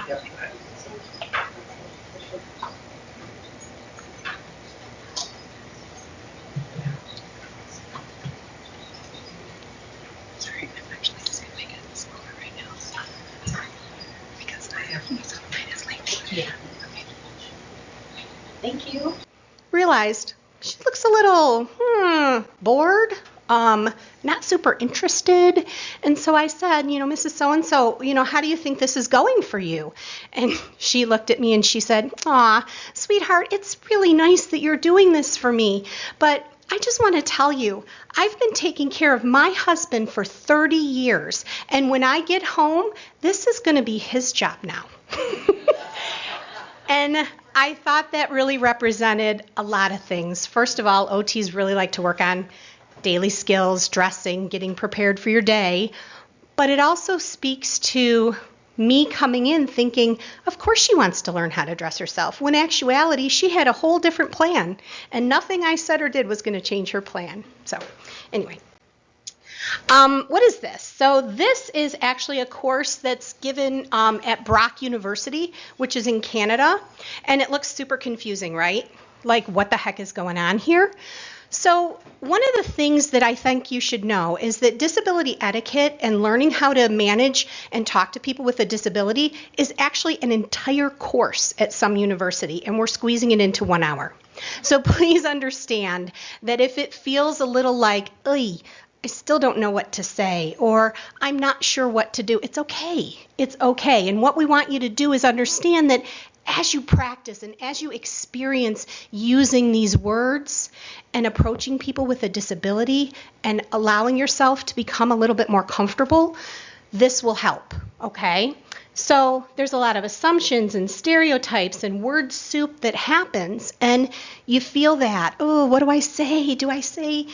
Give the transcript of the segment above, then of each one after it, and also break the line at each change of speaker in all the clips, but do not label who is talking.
Yep. Sorry, I'm actually just going to make it smaller right now. Because I have arthritis lately. Yeah. Okay. Thank you. Realized she looks a little bored, not super interested. And so I said, Mrs. So-and-so, how do you think this is going for you? And she looked at me and she said, aw, sweetheart, it's really nice that you're doing this for me. But I just want to tell you, I've been taking care of my husband for 30 years. And when I get home, this is going to be his job now. And I thought that really represented a lot of things. First of all, OTs really like to work on daily skills, dressing, getting prepared for your day. But it also speaks to me coming in thinking, of course she wants to learn how to dress herself, when in actuality she had a whole different plan. And nothing I said or did was going to change her plan. So anyway. What is this? So this is actually a course that's given at Brock University, which is in Canada, and it looks super confusing, right? Like, what the heck is going on here? So one of the things that I think you should know is that disability etiquette and learning how to manage and talk to people with a disability is actually an entire course at some university, and we're squeezing it into 1 hour. So please understand that if it feels a little like, I still don't know what to say, or I'm not sure what to do, it's okay. It's okay. And what we want you to do is understand that as you practice and as you experience using these words and approaching people with a disability and allowing yourself to become a little bit more comfortable, this will help, okay? So there's a lot of assumptions and stereotypes and word soup that happens, and you feel that, oh, what do I say? Do I say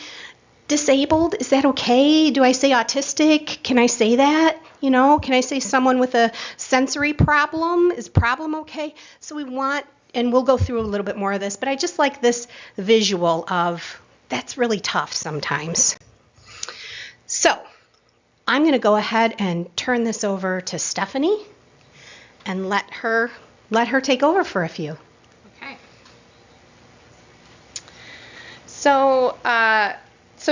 disabled? Is that okay? Do I say autistic? Can I say that? Can I say someone with a sensory problem? Is problem okay? So we want, and we'll go through a little bit more of this, but I just like this visual of that's really tough sometimes. So I'm going to go ahead and turn this over to Stephanie and let her take over for a few.
Okay. So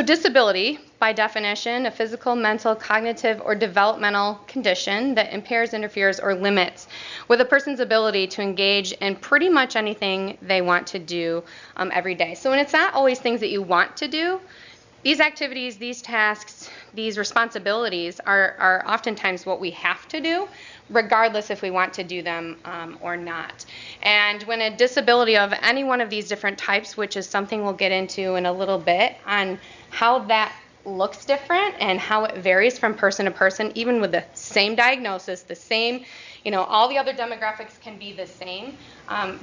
disability, by definition, a physical, mental, cognitive, or developmental condition that impairs, interferes, or limits with a person's ability to engage in pretty much anything they want to do every day. So when it's not always things that you want to do, these activities, these tasks, these responsibilities are oftentimes what we have to do, regardless if we want to do them or not. And when a disability of any one of these different types, which is something we'll get into in a little bit on how that looks different and how it varies from person to person, even with the same diagnosis, the same, all the other demographics can be the same,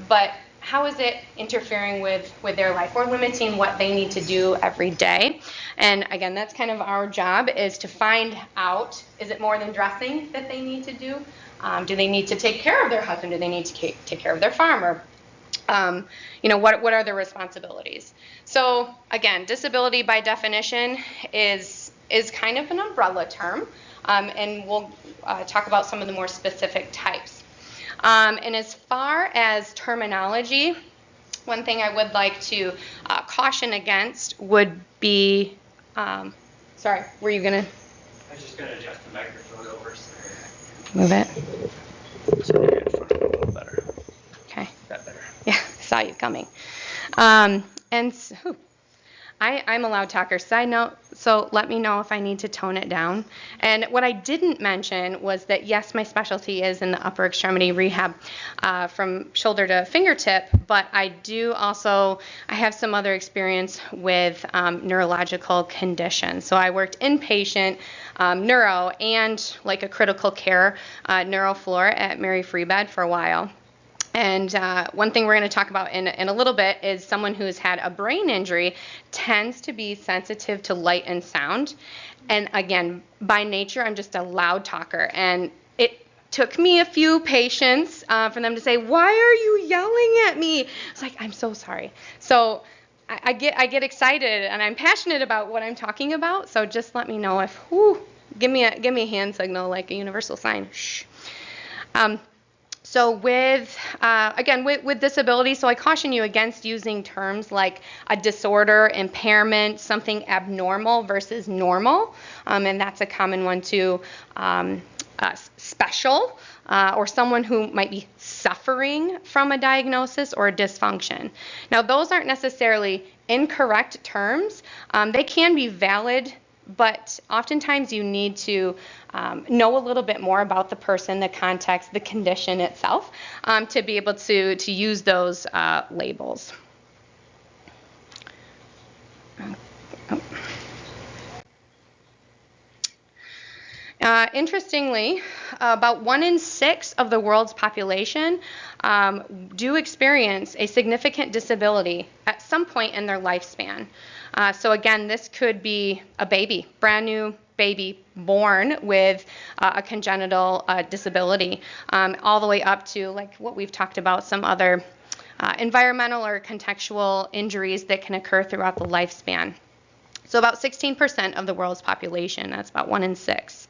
but how is it interfering with their life or limiting what they need to do every day? And again, that's kind of our job, is to find out, is it more than dressing that they need to do? Do they need to take care of their husband? Do they need to take care of their farm? Or, what are their responsibilities? So again, disability by definition is kind of an umbrella term, and we'll talk about some of the more specific types. And as far as terminology, one thing I would like to caution against would be, sorry, were you going to?
I was just going to adjust the microphone over so
move it.
So you're in front of it a little better.
Okay.
Is that better?
Yeah, saw you coming. And so, I'm a loud talker. Side note, so let me know if I need to tone it down. And what I didn't mention was that, yes, my specialty is in the upper extremity rehab from shoulder to fingertip, but I have some other experience with neurological conditions. So I worked inpatient neuro and like a critical care neuro floor at Mary Free Bed for a while. And one thing we're going to talk about in a little bit is someone who's had a brain injury tends to be sensitive to light and sound. And again, by nature, I'm just a loud talker. And it took me a few patients for them to say, "Why are you yelling at me?" It's like, I'm so sorry. So I get excited and I'm passionate about what I'm talking about. So just let me know if, give me a hand signal like a universal sign. Shh. So with disability, so I caution you against using terms like a disorder, impairment, something abnormal versus normal, and that's a common one too. Special, or someone who might be suffering from a diagnosis or a dysfunction. Now, those aren't necessarily incorrect terms. They can be valid, but oftentimes you need to know a little bit more about the person, the context, the condition itself, to be able to use those labels. Interestingly, about 1 in 6 of the world's population do experience a significant disability at some point in their lifespan. So again, this could be a baby, brand new baby born with a congenital disability, all the way up to, like what we've talked about, some other environmental or contextual injuries that can occur throughout the lifespan. So about 16% of the world's population, that's about 1 in 6.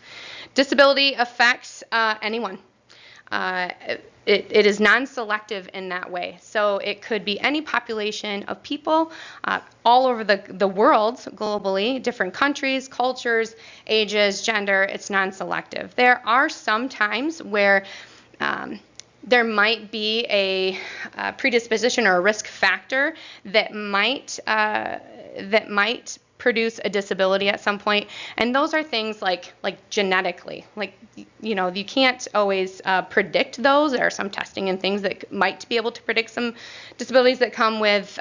Disability affects anyone. It is non-selective in that way. So it could be any population of people all over the world, globally, different countries, cultures, ages, gender. It's non-selective. There are some times where there might be a predisposition or a risk factor that might produce a disability at some point, and those are things like genetically, you can't always predict those. There are some testing and things that might be able to predict some disabilities that come with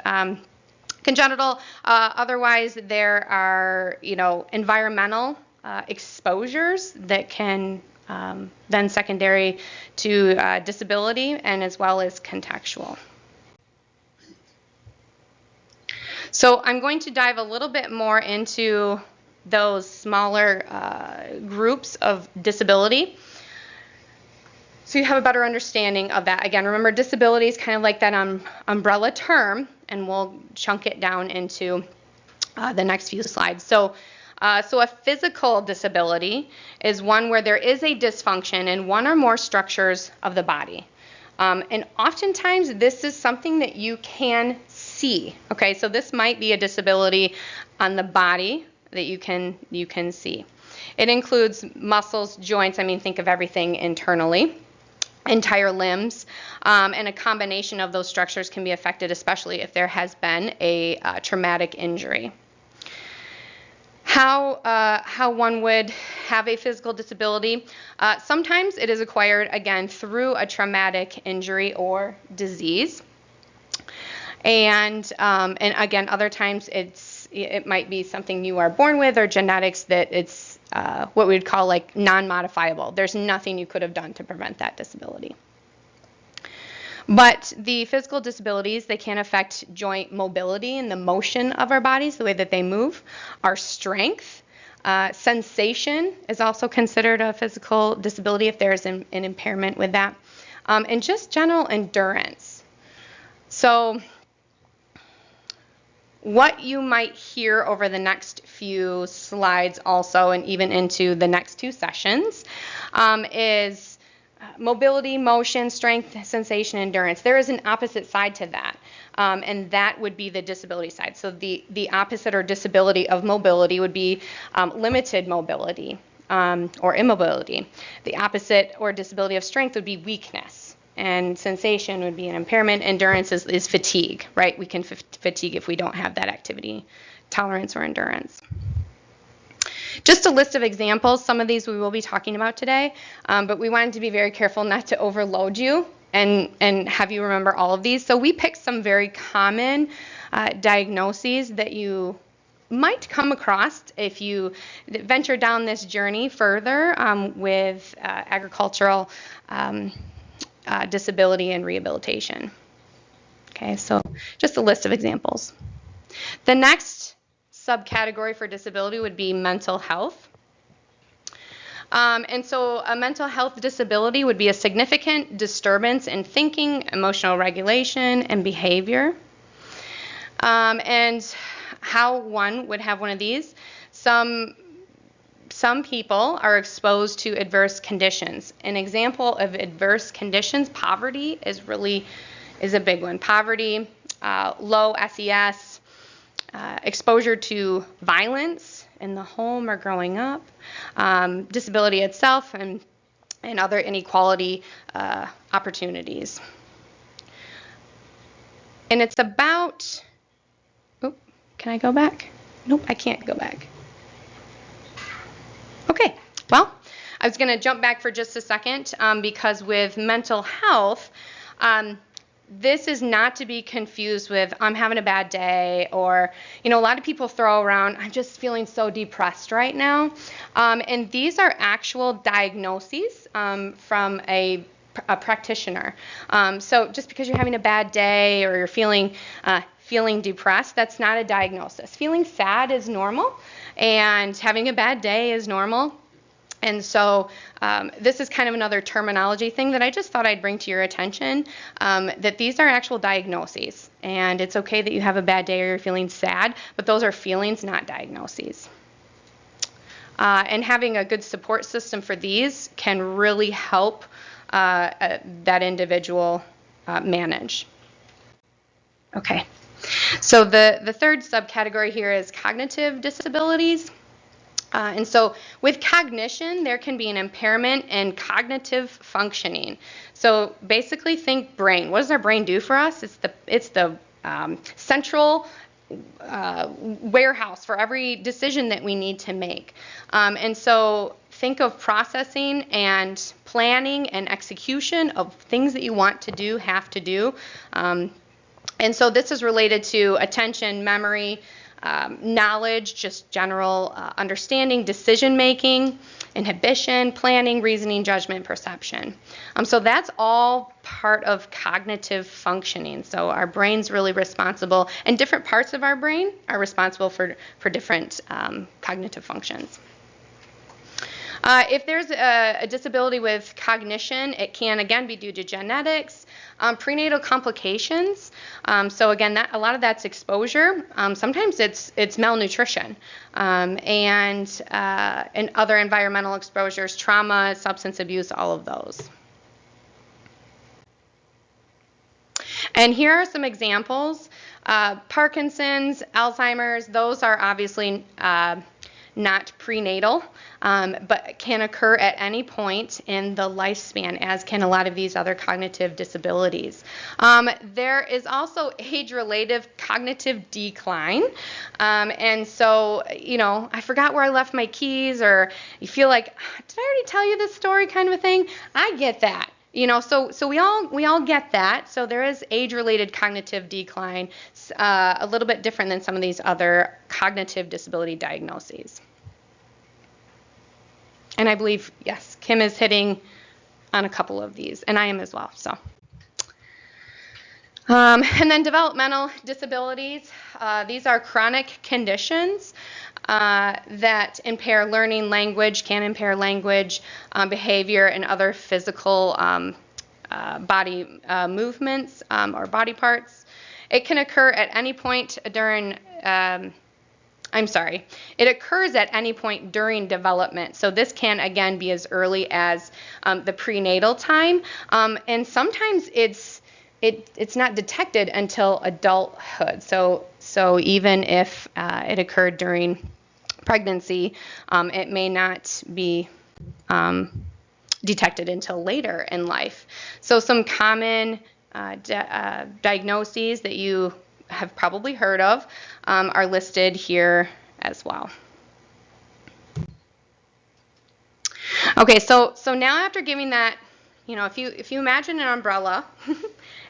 congenital. Otherwise, there are environmental exposures that can then secondary to disability, and as well as contextual. So I'm going to dive a little bit more into those smaller groups of disability, so you have a better understanding of that. Again, remember, disability is kind of like that umbrella term, and we'll chunk it down into the next few slides. So a physical disability is one where there is a dysfunction in one or more structures of the body. And oftentimes this is something that you can see. Okay, so this might be a disability on the body that you can see. It includes muscles, joints, think of everything internally, entire limbs, and a combination of those structures can be affected, especially if there has been a traumatic injury. How one would have a physical disability. Sometimes it is acquired, again, through a traumatic injury or disease. And again, other times it might be something you are born with, or genetics that it's what we would call like non-modifiable. There's nothing you could have done to prevent that disability. But the physical disabilities, they can affect joint mobility and the motion of our bodies, the way that they move, our strength. Sensation is also considered a physical disability if there's an impairment with that. And just general endurance. So what you might hear over the next few slides also, and even into the next 2 sessions, is mobility, motion, strength, sensation, endurance. There is an opposite side to that, and that would be the disability side. So the opposite or disability of mobility would be limited mobility or immobility. The opposite or disability of strength would be weakness, and sensation would be an impairment. Endurance is fatigue, right? We can fatigue if we don't have that activity tolerance or endurance. Just a list of examples. Some of these we will be talking about today, but we wanted to be very careful not to overload you and have you remember all of these. So we picked some very common diagnoses that you might come across if you venture down this journey further with agricultural disability and rehabilitation. Okay, so just a list of examples. The next subcategory for disability would be mental health. And so a mental health disability would be a significant disturbance in thinking, emotional regulation, and behavior. And how one would have one of these. Some some people are exposed to adverse conditions. An example of adverse conditions, poverty is a big one. Poverty, low SES, exposure to violence in the home or growing up, disability itself, and other inequality opportunities. And it's about, can I go back? Nope, I can't go back. Okay, well, I was going to jump back for just a second because with mental health, this is not to be confused with I'm having a bad day, or, a lot of people throw around, I'm just feeling so depressed right now. And these are actual diagnoses from a practitioner. So just because you're having a bad day or you're feeling depressed, that's not a diagnosis. Feeling sad is normal, and having a bad day is normal. And so this is kind of another terminology thing that I just thought I'd bring to your attention, that these are actual diagnoses. And it's okay that you have a bad day or you're feeling sad, but those are feelings, not diagnoses. And having a good support system for these can really help that individual manage. Okay. So the third subcategory here is cognitive disabilities. And so with cognition, there can be an impairment in cognitive functioning. So basically think brain. What does our brain do for us? It's the central warehouse for every decision that we need to make. And so think of processing and planning and execution of things that you want to do, have to do. And so this is related to attention, memory, knowledge, just general understanding, decision-making, inhibition, planning, reasoning, judgment, perception. So that's all part of cognitive functioning. So our brain's really responsible, and different parts of our brain are responsible for different cognitive functions. If there's a disability with cognition, it can again be due to genetics, prenatal complications. So again, a lot of that's exposure. Sometimes it's malnutrition, and other environmental exposures, trauma, substance abuse, all of those. And here are some examples. Parkinson's, Alzheimer's, those are obviously not prenatal, but can occur at any point in the lifespan, as can a lot of these other cognitive disabilities. There is also age-related cognitive decline. And so, I forgot where I left my keys, or you feel like, did I already tell you this story kind of a thing? I get that. So we all get that. So there is age-related cognitive decline, a little bit different than some of these other cognitive disability diagnoses. And I believe, yes, Kim is hitting on a couple of these, and I am as well. So, and then developmental disabilities. These are chronic conditions that impair learning, can impair language, behavior, and other physical body movements or body parts. It can occur at any point during, it occurs at any point during development. So this can, again, be as early as the prenatal time. And sometimes it's not detected until adulthood. So even if it occurred during pregnancy, it may not be detected until later in life. So some common diagnoses that you have probably heard of are listed here as well. Okay, so now after giving that, if you imagine an umbrella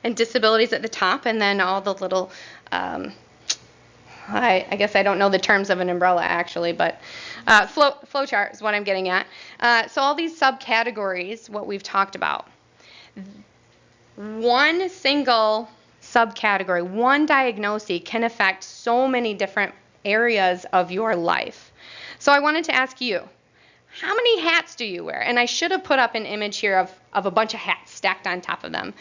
and disabilities at the top, and then all the little, I guess I don't know the terms of an umbrella actually, but flow chart is what I'm getting at. So all these subcategories, what we've talked about, one single subcategory, one diagnosis can affect so many different areas of your life. So I wanted to ask you, how many hats do you wear? And I should have put up an image here of a bunch of hats stacked on top of them,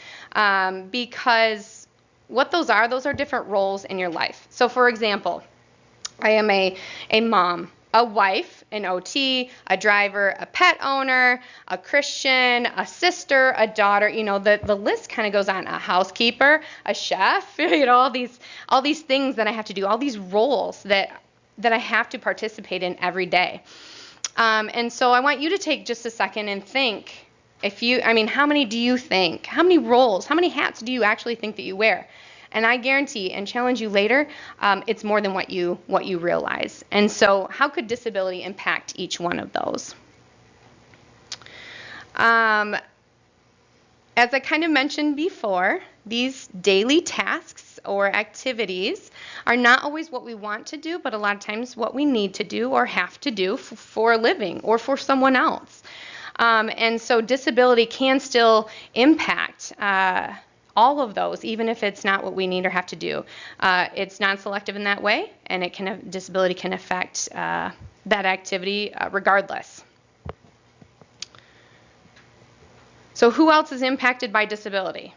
because what those are different roles in your life. So for example, I am a mom, a wife, an OT, a driver, a pet owner, a Christian, a sister, a daughter, the list kind of goes on, a housekeeper, a chef, all these things that I have to do, all these roles that I have to participate in every day. And so I want you to take just a second and think, how many do you think, how many roles, how many hats do you actually think that you wear? And I guarantee and challenge you later, it's more than what you realize. And so how could disability impact each one of those? As I kind of mentioned before, these daily tasks or activities are not always what we want to do, but a lot of times what we need to do or have to do for a living or for someone else. And so disability can still impact all of those, even if it's not what we need or have to do. It's non-selective in that way, and disability can affect that activity regardless. So who else is impacted by disability?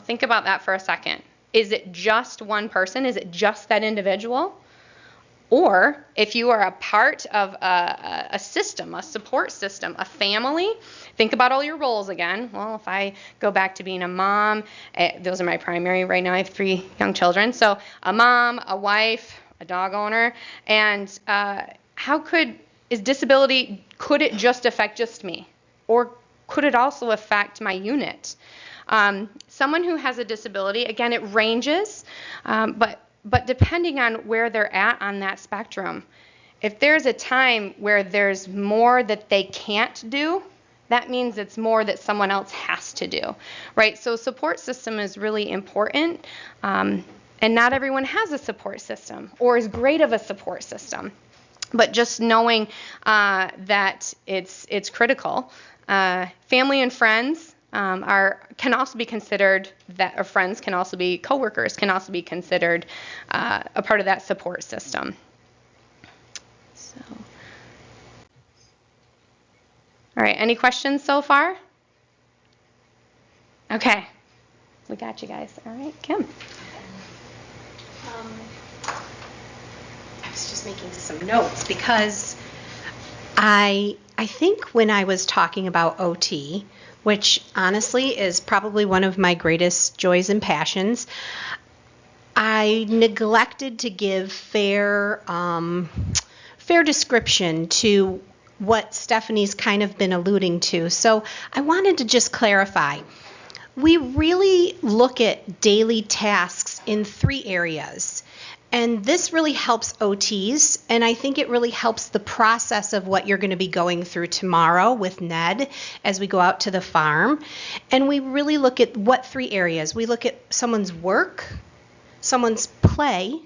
Think about that for a second. Is it just one person? Is it just that individual? Or if you are a part of a system, a support system, a family, think about all your roles again. Well, if I go back to being a mom, those are my primary right now. I have 3 young children. So a mom, a wife, a dog owner. And is disability, could it just affect just me? Or could it also affect my unit? Someone who has a disability, again, it ranges, but depending on where they're at on that spectrum, if there's a time where there's more that they can't do, that means it's more that someone else has to do, right? So support system is really important, and not everyone has a support system or is great of a support system. But just knowing that it's critical. Family and friends can also be considered or friends can also be coworkers, can also be considered a part of that support system. So, all right, any questions so far? Okay, we got you guys. All right, Kim.
I was just making some notes because I think when I was talking about OT, which honestly is probably one of my greatest joys and passions, I neglected to give fair description to what Stephanie's kind of been alluding to. So I wanted to just clarify. We really look at daily tasks in 3 areas. And this really helps OTs, and I think it really helps the process of what you're going to be going through tomorrow with Ned as we go out to the farm. And we really look at what 3 areas. We look at someone's work, someone's play,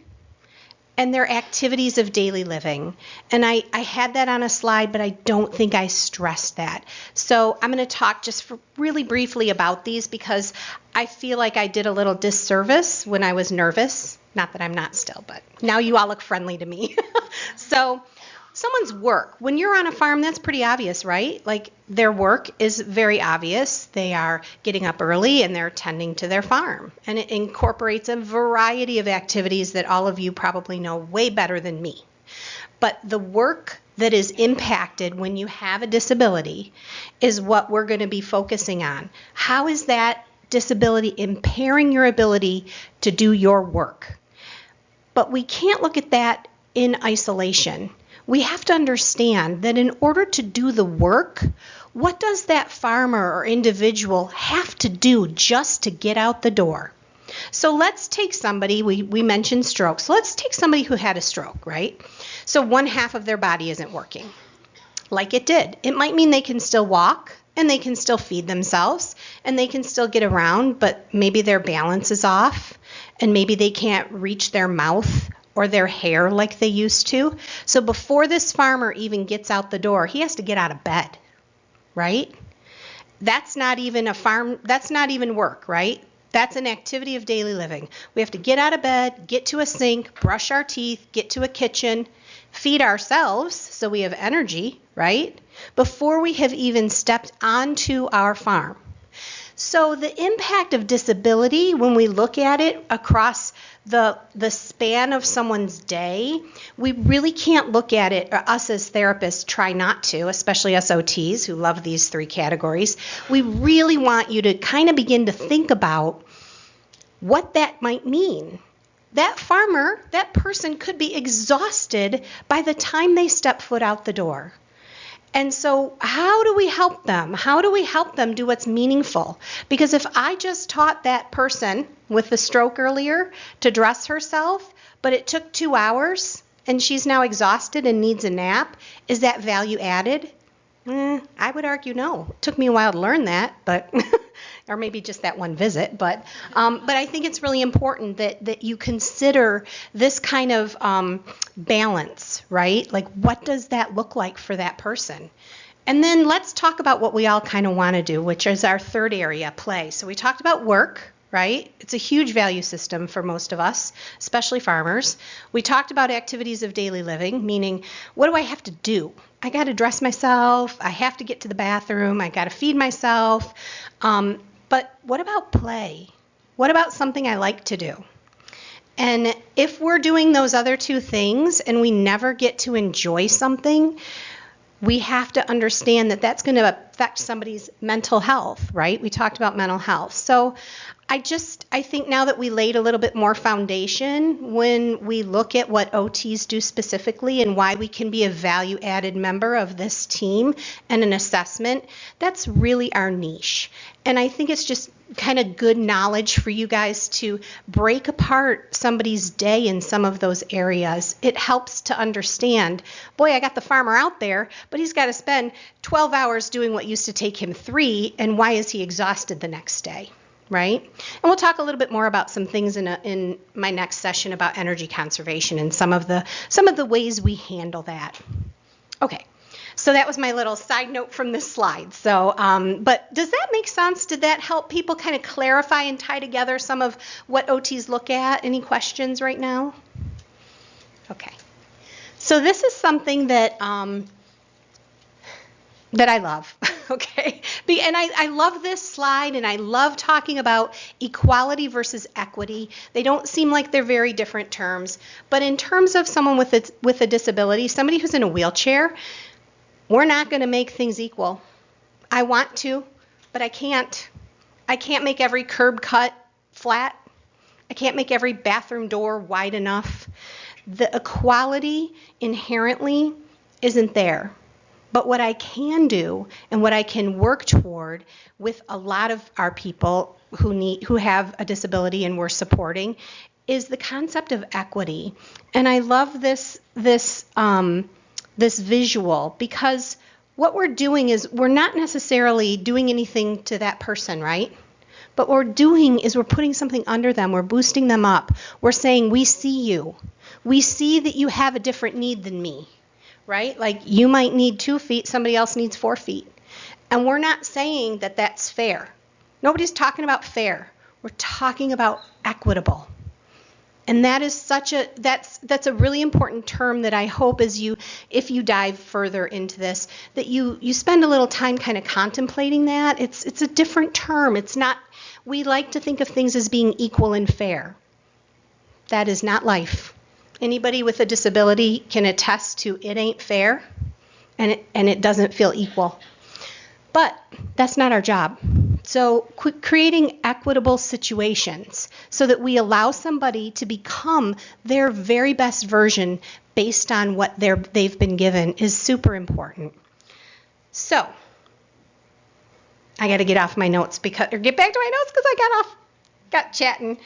and their activities of daily living. And I had that on a slide, but I don't think I stressed that. So I'm going to talk just really briefly about these because I feel like I did a little disservice when I was nervous. Not that I'm not still, but now you all look friendly to me. So someone's work. When you're on a farm, that's pretty obvious, right? Like their work is very obvious. They are getting up early and they're tending to their farm. And it incorporates a variety of activities that all of you probably know way better than me. But the work that is impacted when you have a disability is what we're going to be focusing on. How is that disability impairing your ability to do your work? But we can't look at that in isolation. We have to understand that in order to do the work, what does that farmer or individual have to do just to get out the door? So let's take somebody, we mentioned stroke, so let's take somebody who had a stroke, right? So one half of their body isn't working like it did. It might mean they can still walk and they can still feed themselves and they can still get around, but maybe their balance is off and maybe they can't reach their mouth or their hair like they used to. So before this farmer even gets out the door, he has to get out of bed, right? That's not even that's not even work, right? That's an activity of daily living. We have to get out of bed, get to a sink, brush our teeth, get to a kitchen, feed ourselves so we have energy, right? Before we have even stepped onto our farm. So the impact of disability, when we look at it across the span of someone's day, we really can't look at it, or us as therapists try not to, especially us OTs who love these three categories. We really want you to kind of begin to think about what that might mean. That farmer, that person could be exhausted by the time they step foot out the door. And so how do we help them? How do we help them do what's meaningful? Because if I just taught that person with the stroke earlier to dress herself, but it took 2 hours and she's now exhausted and needs a nap, is that value added? I would argue no. It took me a while to learn that, but or maybe just that one visit. But I think it's really important that you consider this kind of balance, right? Like, what does that look like for that person? And then let's talk about what we all kind of want to do, which is our third area, play. So we talked about work, right? It's a huge value system for most of us, especially farmers. We talked about activities of daily living, meaning, what do I have to do? I got to dress myself. I have to get to the bathroom. I got to feed myself. But what about play? What about something I like to do? And if we're doing those other two things and we never get to enjoy something, we have to understand that that's going to affect somebody's mental health, right? We talked about mental health. So I think now that we laid a little bit more foundation when we look at what OTs do specifically and why we can be a value-added member of this team and an assessment, that's really our niche. And I think it's just kind of good knowledge for you guys to break apart somebody's day in some of those areas. It helps to understand, boy, I got the farmer out there, but he's got to spend 12 hours doing what used to take him 3, and why is he exhausted the next day? Right? And we'll talk a little bit more about some things in my next session about energy conservation and some of the ways we handle that. Okay, so that was my little side note from this slide. So, but does that make sense? Did that help people kind of clarify and tie together some of what OTs look at? Any questions right now? Okay, so this is something that I love, okay? And I love this slide, and I love talking about equality versus equity. They don't seem like they're very different terms, but in terms of someone with a disability, somebody who's in a wheelchair, we're not going to make things equal. I want to, but I can't. I can't make every curb cut flat. I can't make every bathroom door wide enough. The equality inherently isn't there. But what I can do and what I can work toward with a lot of our people who have a disability and we're supporting is the concept of equity. And I love this visual, because what we're doing is we're not necessarily doing anything to that person, right? But what we're doing is we're putting something under them. We're boosting them up. We're saying, we see you. We see that you have a different need than me. Right? Like, you might need 2 feet, somebody else needs 4 feet. And we're not saying that that's fair. Nobody's talking about fair. We're talking about equitable. And that is that's a really important term that I hope if you dive further into this, that you spend a little time kind of contemplating that. It's a different term. It's not, we like to think of things as being equal and fair. That is not life. Anybody with a disability can attest to it ain't fair, and it doesn't feel equal. But that's not our job. So creating equitable situations so that we allow somebody to become their very best version based on what they've been given is super important. So I got to get off my notes get back to my notes because I got chatting.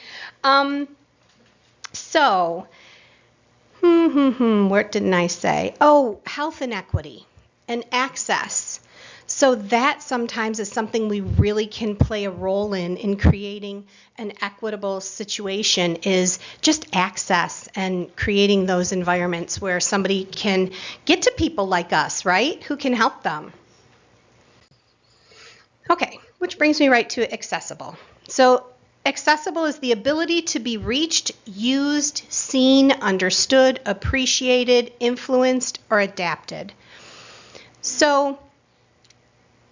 What didn't I say? Oh, health inequity and access. So that sometimes is something we really can play a role in creating an equitable situation, is just access and creating those environments where somebody can get to people like us, right, who can help them. Okay, which brings me right to accessible. So accessible is the ability to be reached, used, seen, understood, appreciated, influenced, or adapted. So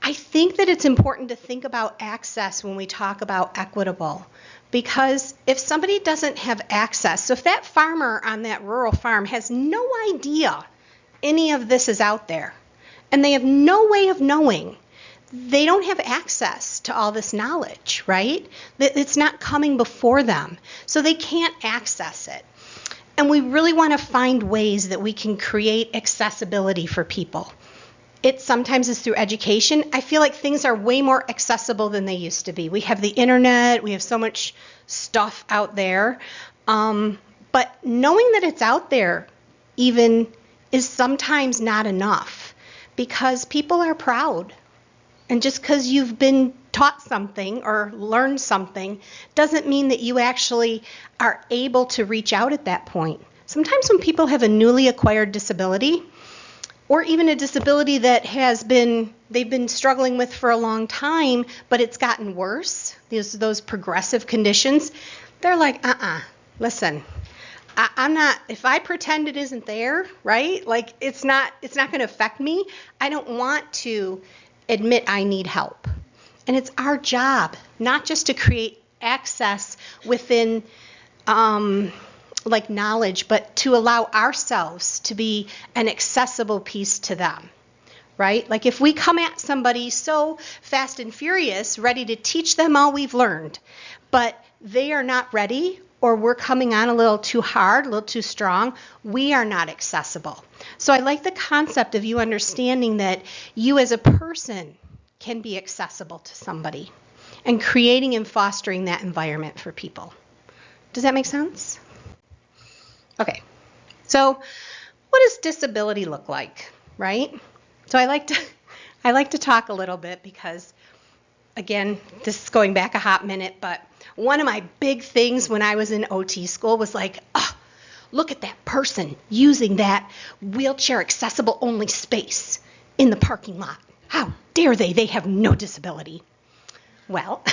I think that it's important to think about access when we talk about equitable, because if somebody doesn't have access, so if that farmer on that rural farm has no idea any of this is out there, and they have no way of knowing, they don't have access to all this knowledge, right? It's not coming before them, so they can't access it. And we really want to find ways that we can create accessibility for people. It sometimes is through education. I feel like things are way more accessible than they used to be. We have the internet, we have so much stuff out there. But knowing that it's out there even is sometimes not enough, because people are proud. And just because you've been taught something or learned something doesn't mean that you actually are able to reach out at that point. Sometimes when people have a newly acquired disability, or even a disability that they've been struggling with for a long time, but it's gotten worse, those progressive conditions, they're like, listen, I'm not, if I pretend it isn't there, right? Like it's not going to affect me. I don't want to admit I need help. And it's our job, not just to create access within like knowledge, but to allow ourselves to be an accessible piece to them, right? Like if we come at somebody so fast and furious, ready to teach them all we've learned, but they are not ready, or we're coming on a little too hard, a little too strong, we are not accessible. So I like the concept of you understanding that you as a person can be accessible to somebody, and creating and fostering that environment for people. Does that make sense? Okay, so what does disability look like, right? So I like to talk a little bit because, again, this is going back a hot minute, but one of my big things when I was in OT school was like, look at that person using that wheelchair accessible only space in the parking lot. How dare they? They have no disability. Well,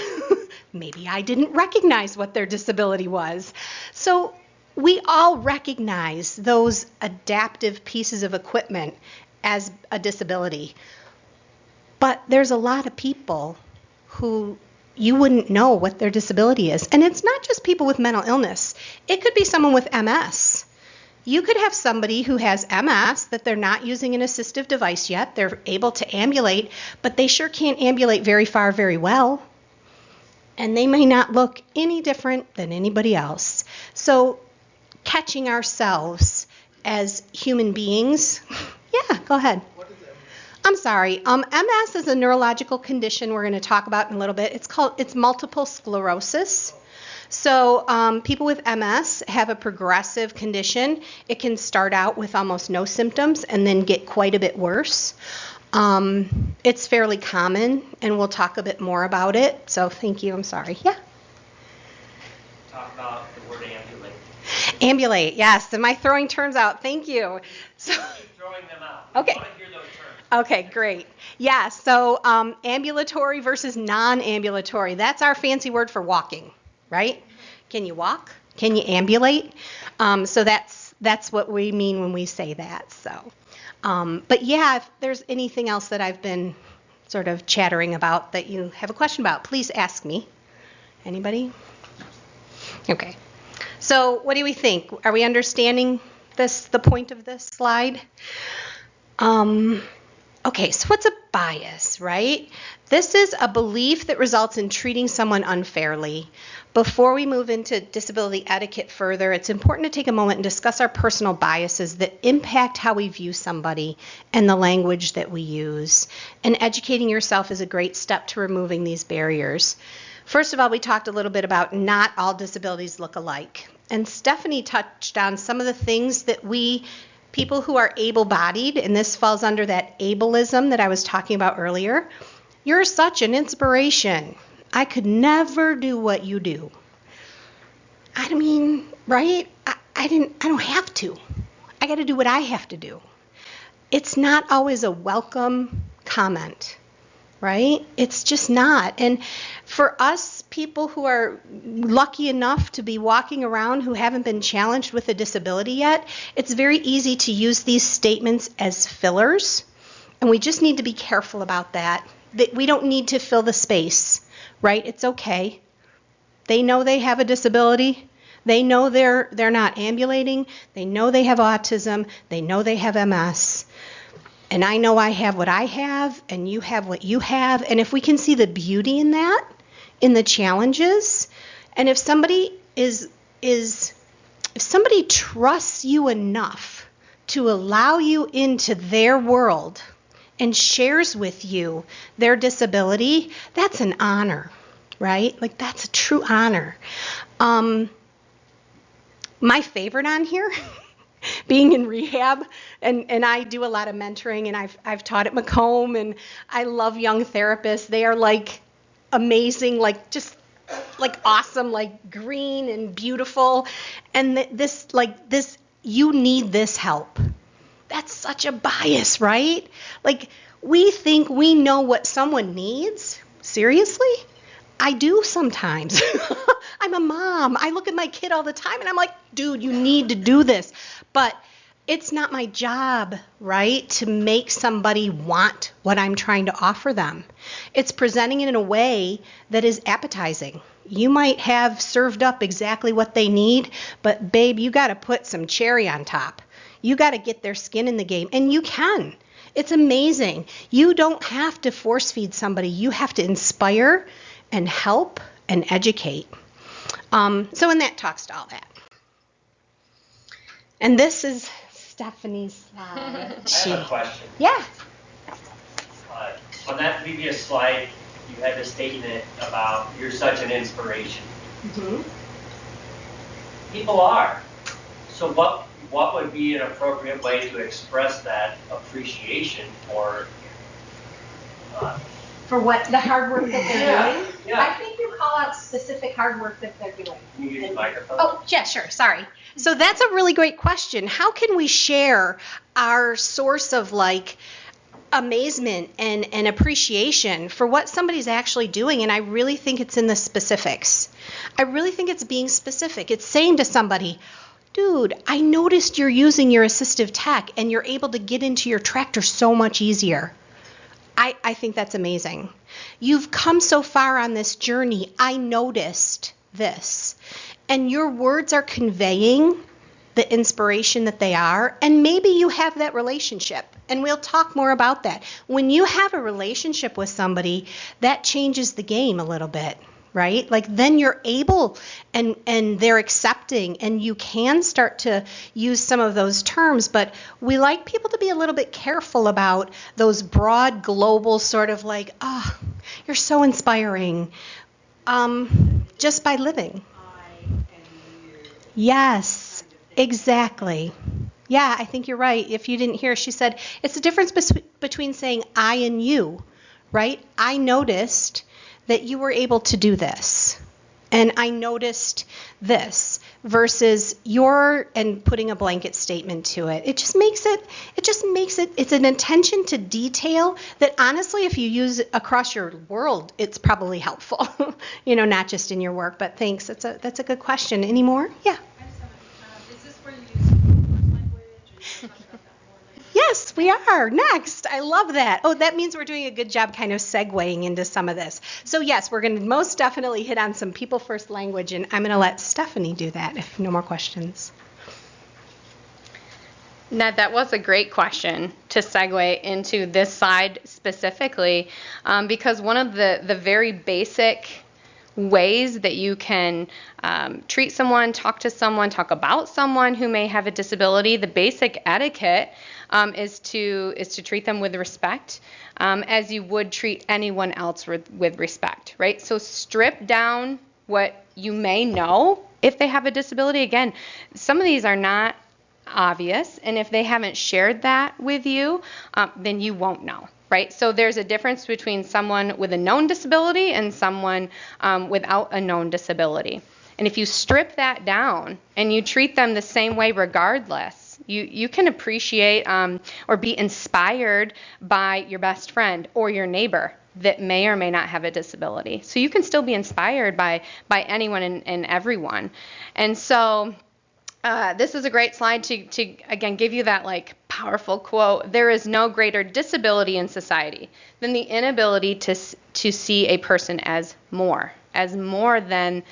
maybe I didn't recognize what their disability was. So we all recognize those adaptive pieces of equipment as a disability. But there's a lot of people who you wouldn't know what their disability is. And it's not just people with mental illness. It could be someone with MS. You could have somebody who has MS that they're not using an assistive device yet. They're able to ambulate, but they sure can't ambulate very far very well. And they may not look any different than anybody else. So catching ourselves as human beings. Yeah, go ahead.
What is MS?
I'm sorry. MS is a neurological condition we're going to talk about in a little bit. It's multiple sclerosis. So people with MS have a progressive condition. It can start out with almost no symptoms and then get quite a bit worse. It's fairly common, and we'll talk a bit more about it. So thank you. I'm sorry. Yeah.
Talk about the word ambulate.
Ambulate, yes. Am I throwing terms out? Thank you. So,
Keep throwing them out.
Okay.
I want to hear those terms.
okay, great. Yeah, so ambulatory versus non-ambulatory. That's our fancy word for walking, right? Can you walk? Can you ambulate? So that's what we mean when we say that. So, but yeah, if there's anything else that I've been sort of chattering about that you have a question about, please ask me. Anybody? Okay. So what do we think? Are we understanding the point of this slide? Okay, so what's a bias, right? This is a belief that results in treating someone unfairly. Before we move into disability etiquette further, it's important to take a moment and discuss our personal biases that impact how we view somebody and the language that we use. And educating yourself is a great step to removing these barriers. First of all, we talked a little bit about not all disabilities look alike. And Stephanie touched on some of the things that people who are able-bodied, and this falls under that ableism that I was talking about earlier, you're such an inspiration. I could never do what you do. I mean, right? I don't have to. I got to do what I have to do. It's not always a welcome comment, right? It's just not. And for us, people who are lucky enough to be walking around who haven't been challenged with a disability yet, it's very easy to use these statements as fillers. And we just need to be careful about that we don't need to fill the space, right? It's okay. They know they have a disability. They know they're not ambulating. They know they have autism. They know they have MS. And I know I have what I have, and you have what you have. And if we can see the beauty in that, in the challenges, and if somebody if somebody trusts you enough to allow you into their world and shares with you their disability, that's an honor, right? Like, that's a true honor. My favorite on here, being in rehab, and I do a lot of mentoring, and I've taught at Macomb, and I love young therapists. They are like amazing, like just like awesome, like green and beautiful, and this you need this help. That's such a bias, right? Like, we think we know what someone needs. Seriously? I do sometimes. I'm a mom. I look at my kid all the time and I'm like, dude, you need to do this. But it's not my job, right, to make somebody want what I'm trying to offer them. It's presenting it in a way that is appetizing. You might have served up exactly what they need, but babe, you got to put some cherry on top. You got to get their skin in the game, and you can. It's amazing. You don't have to force feed somebody. You have to inspire and help and educate. So in that talks to all that. And this is Stephanie's slide.
I have a question.
Yeah.
On that previous slide, you had the statement about you're such an inspiration.
Mm-hmm.
People are. So what would be an appropriate way to express that appreciation for
what the hard work that they're doing?
Yeah.
I think you call out specific hard work that they're doing.
Can you use the microphone?
Oh, yeah, sure. Sorry. So that's a really great question. How can we share our source of like amazement and appreciation for what somebody's actually doing? And I really think it's in the specifics. I really think it's being specific. It's saying to somebody, dude, I noticed you're using your assistive tech and you're able to get into your tractor so much easier. I think that's amazing. You've come so far on this journey. I noticed this. And your words are conveying the inspiration that they are. And maybe you have that relationship. And we'll talk more about that. When you have a relationship with somebody, that changes the game a little bit, right? Like, then you're able and they're accepting, and you can start to use some of those terms. But we like people to be a little bit careful about those broad, global sort of like, oh, you're so inspiring, just by living. Yes, exactly. Yeah, I think you're right. If you didn't hear, she said, it's the difference between saying I and you, right? I noticed that you were able to do this, and I noticed this, versus your, and putting a blanket statement to it. It just makes it, it's an attention to detail that honestly, if you use it across your world, it's probably helpful, not just in your work. But thanks, that's a good question. Any more? Yeah.
Is this where you use language, or you talk about that more later?
Yes, we are. Next. I love that. Oh, that means we're doing a good job kind of segueing into some of this. So yes, we're going to most definitely hit on some people first language, and I'm going to let Stephanie do that if no more questions.
Ned, that was a great question to segue into this side specifically, because one of the very basic ways that you can treat someone, talk to someone, talk about someone who may have a disability, the basic etiquette is to treat them with respect, as you would treat anyone else with respect, right? So strip down what you may know if they have a disability. Again, some of these are not obvious, and if they haven't shared that with you, then you won't know. Right? So there's a difference between someone with a known disability and someone without a known disability. And if you strip that down and you treat them the same way regardless, you can appreciate or be inspired by your best friend or your neighbor that may or may not have a disability. So you can still be inspired by anyone and everyone. And so This is a great slide to again give you that like powerful quote. There is no greater disability in society than the inability to see a person as more than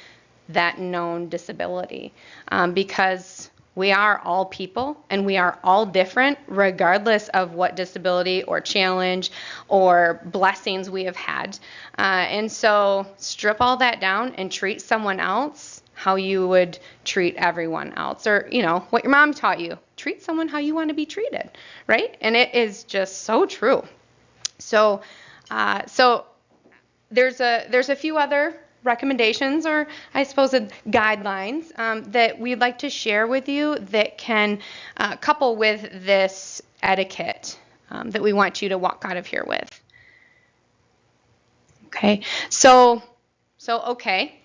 that known disability, because we are all people and we are all different regardless of what disability or challenge or blessings we have had. And so strip all that down and treat someone else how you would treat everyone else, or what your mom taught you. Treat someone how you want to be treated, right? And it is just so true. So there's a few other recommendations, or I suppose guidelines, that we'd like to share with you that can couple with this etiquette that we want you to walk out of here with. Okay, so okay.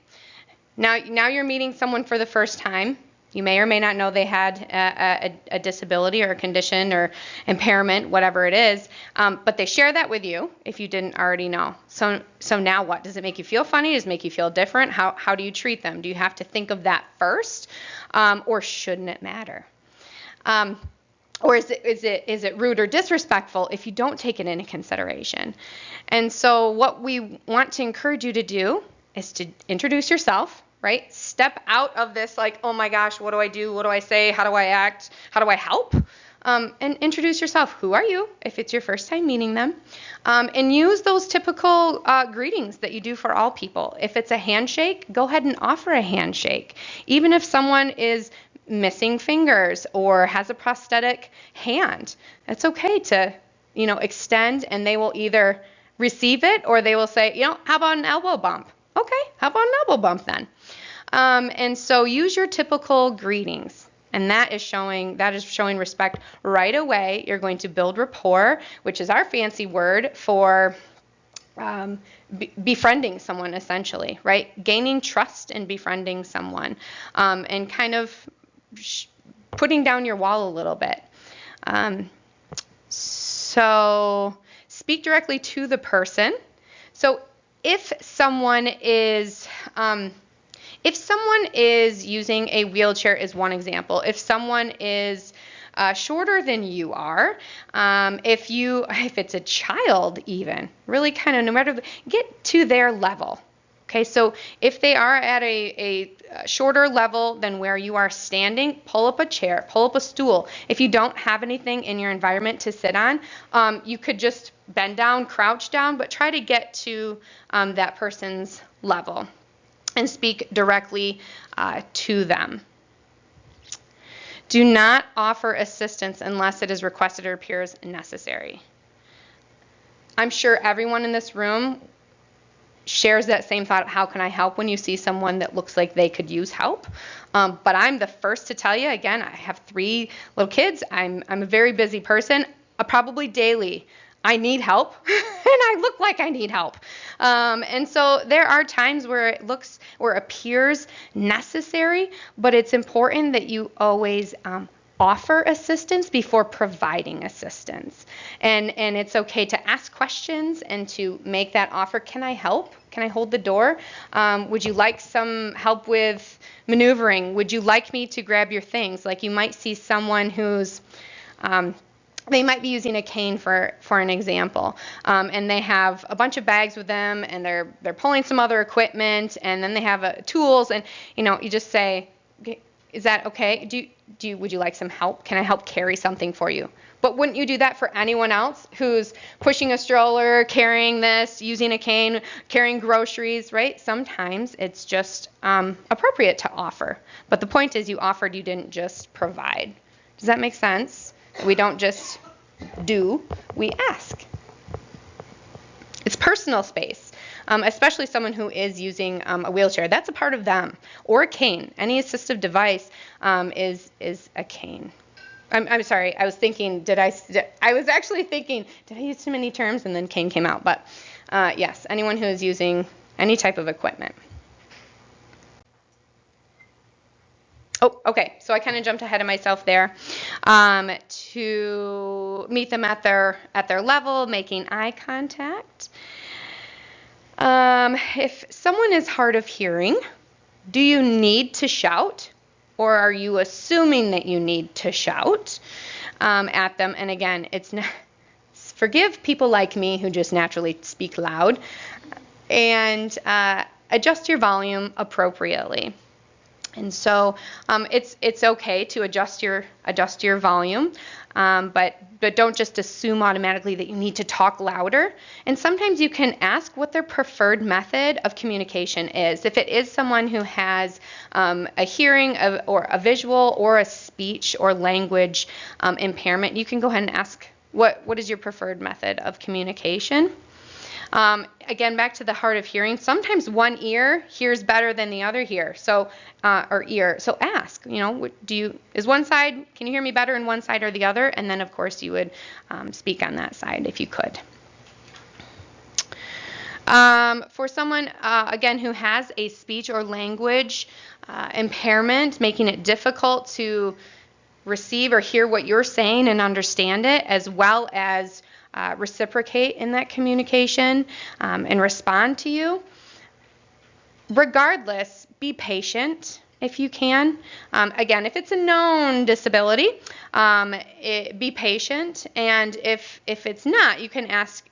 Now you're meeting someone for the first time. You may or may not know they had a disability or a condition or impairment, whatever it is, but they share that with you if you didn't already know. So now what? Does it make you feel funny? Does it make you feel different? How do you treat them? Do you have to think of that first, or shouldn't it matter? Or is it rude or disrespectful if you don't take it into consideration? And so what we want to encourage you to do is to introduce yourself, right? Step out of this like, oh my gosh, what do I do? What do I say? How do I act? How do I help? And introduce yourself. Who are you? If it's your first time meeting them. And use those typical greetings that you do for all people. If it's a handshake, go ahead and offer a handshake. Even if someone is missing fingers or has a prosthetic hand, it's okay to, extend, and they will either receive it or they will say, how about an elbow bump? Okay, how about an elbow bump then? And so use your typical greetings, and that is showing respect right away. You're going to build rapport, which is our fancy word for befriending someone, essentially, right? Gaining trust and befriending someone, and kind of putting down your wall a little bit. So speak directly to the person. So if someone is using a wheelchair, is one example. If someone is shorter than you are, if it's a child, even really kind of no matter, get to their level. Okay, so if they are at a shorter level than where you are standing, pull up a chair, pull up a stool. If you don't have anything in your environment to sit on, you could just bend down, crouch down, but try to get to that person's level and speak directly to them. Do not offer assistance unless it is requested or appears necessary. I'm sure everyone in this room shares that same thought of how can I help when you see someone that looks like they could use help. But I'm the first to tell you, again, I have 3 little kids. I'm a very busy person. Probably daily I need help and I look like I need help. And so there are times where it appears necessary, but it's important that you always offer assistance before providing assistance. And it's okay to ask questions and to make that offer. Can I help? Can I hold the door? Would you like some help with maneuvering? Would you like me to grab your things? Like you might see someone who's they might be using a cane for an example, and they have a bunch of bags with them, and they're pulling some other equipment, and then they have tools, and you just say, is that okay? Would you like some help? Can I help carry something for you? But wouldn't you do that for anyone else who's pushing a stroller, carrying this, using a cane, carrying groceries, right? Sometimes it's just appropriate to offer. But the point is you offered, you didn't just provide. Does that make sense? We don't just do, we ask. It's personal space, especially someone who is using a wheelchair. That's a part of them, or a cane. Any assistive device is a cane. I'm sorry. I was actually thinking, did I use too many terms? And then cane came out. But yes, anyone who is using any type of equipment. Oh, okay. So I kind of jumped ahead of myself there. To meet them at their level, making eye contact. If someone is hard of hearing, do you need to shout? or are you assuming that you need to shout at them? And again, it's not, forgive people like me who just naturally speak loud, and adjust your volume appropriately. And so it's okay to adjust your volume, but don't just assume automatically that you need to talk louder. And sometimes you can ask what their preferred method of communication is. If it is someone who has a hearing or a visual or a speech or language impairment, you can go ahead and ask what is your preferred method of communication. Again, back to the hard of hearing. Sometimes one ear hears better than the other ear. So ask, is one side, can you hear me better in one side or the other? And then, of course, you would speak on that side if you could. For someone, again, who has a speech or language impairment, making it difficult to receive or hear what you're saying and understand it, as well as reciprocate in that communication and respond to you. Regardless, be patient if you can. Again, if it's a known disability, be patient. And if it's not, you can ask,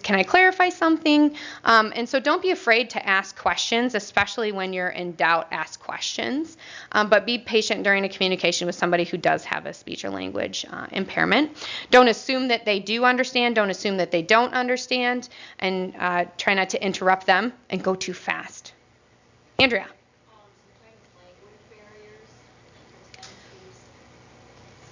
can I clarify something? And so don't be afraid to ask questions, especially when you're in doubt, ask questions. But be patient during a communication with somebody who does have a speech or language impairment. Don't assume that they do understand. Don't assume that they don't understand. And try not to interrupt them and go too fast. Andrea.
Sometimes language barriers tend to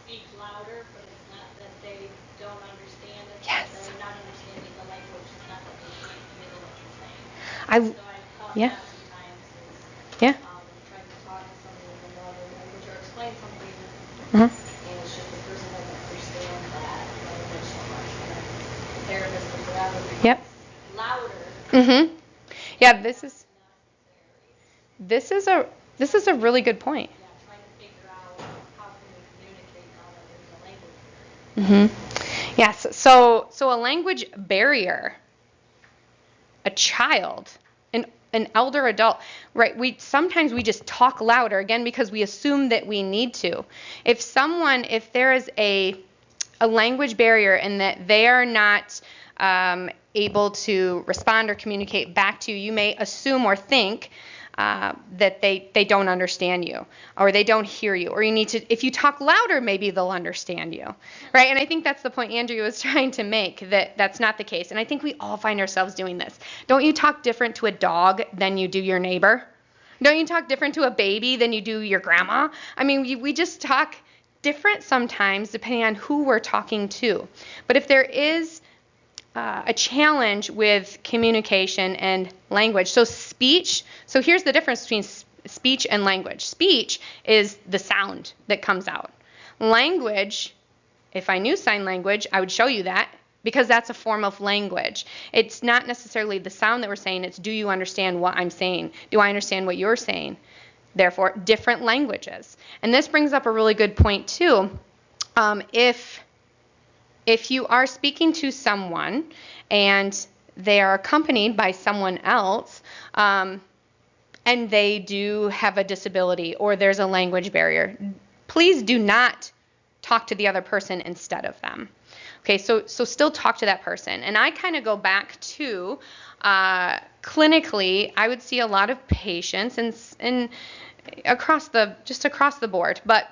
speak louder, but it's not that they don't understand it.
Yes.
They're not understanding the language. It's not that they can't hear what you're saying.
I
So I've caught
yeah.
that sometimes is
Yeah.
trying to talk to somebody in another language or explain something,
Mhm.
and it's just the person doesn't understand that language so much. And the therapist would rather
Yep.
louder.
Mhm. Yeah,
Not
this is a really good point.
Yeah, trying to figure out how can we communicate now that there's a language barrier.
Yes. So a language barrier, a child, an elder adult, right? Sometimes we just talk louder again because we assume that we need to. If there is a language barrier and that they are not able to respond or communicate back to you, you may assume or think that they don't understand you or they don't hear you, or if you talk louder, maybe they'll understand you, right? And I think that's the point Andrea was trying to make, that's not the case. And I think we all find ourselves doing this. Don't you talk different to a dog than you do your neighbor? Don't you talk different to a baby than you do your grandma? I mean, we just talk different sometimes depending on who we're talking to. But if there is a challenge with communication and language. So here's the difference between speech and language. Speech is the sound that comes out. Language, if I knew sign language, I would show you that, because that's a form of language. It's not necessarily the sound that we're saying, it's do you understand what I'm saying? Do I understand what you're saying? Therefore, different languages. And this brings up a really good point too. If you are speaking to someone and they are accompanied by someone else, and they do have a disability or there's a language barrier, please do not talk to the other person instead of them. Okay, so still talk to that person. And I kind of go back to clinically, I would see a lot of patients and across the board, but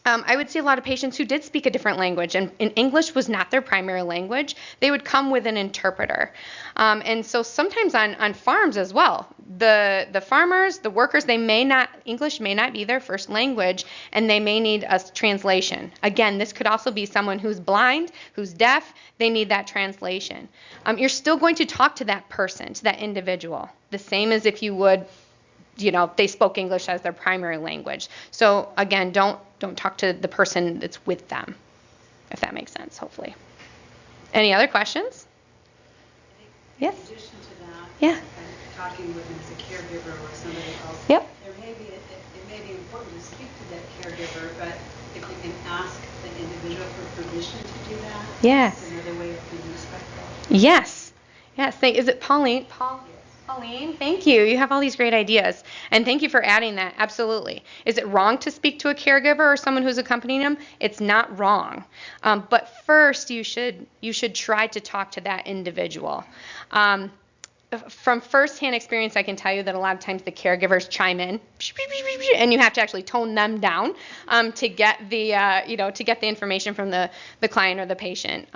I would see a lot of patients who did speak a different language, and English was not their primary language. They would come with an interpreter. And so sometimes on farms as well, the farmers, the workers, English may not be their first language, and they may need a translation. Again, this could also be someone who's blind, who's deaf. They need that translation. You're still going to talk to that person, to that individual, the same as if you would, they spoke English as their primary language. So again, don't talk to the person that's with them, if that makes sense, hopefully. Any other questions? Yes?
In addition to that,
Yeah.
talking with them as a caregiver or somebody else,
Yep.
it may be important to speak to that caregiver, but if you can ask the individual for permission to do that,
Yes.
it's another way of being respectful.
Yes. Yes. Is it Pauline? Paul?
Yes.
Colleen, thank you. You have all these great ideas. And thank you for adding that. Absolutely. Is it wrong to speak to a caregiver or someone who's accompanying them? It's not wrong. But first, you should try to talk to that individual. From firsthand experience, I can tell you that a lot of times the caregivers chime in, and you have to actually tone them down to get the information from the client or the patient.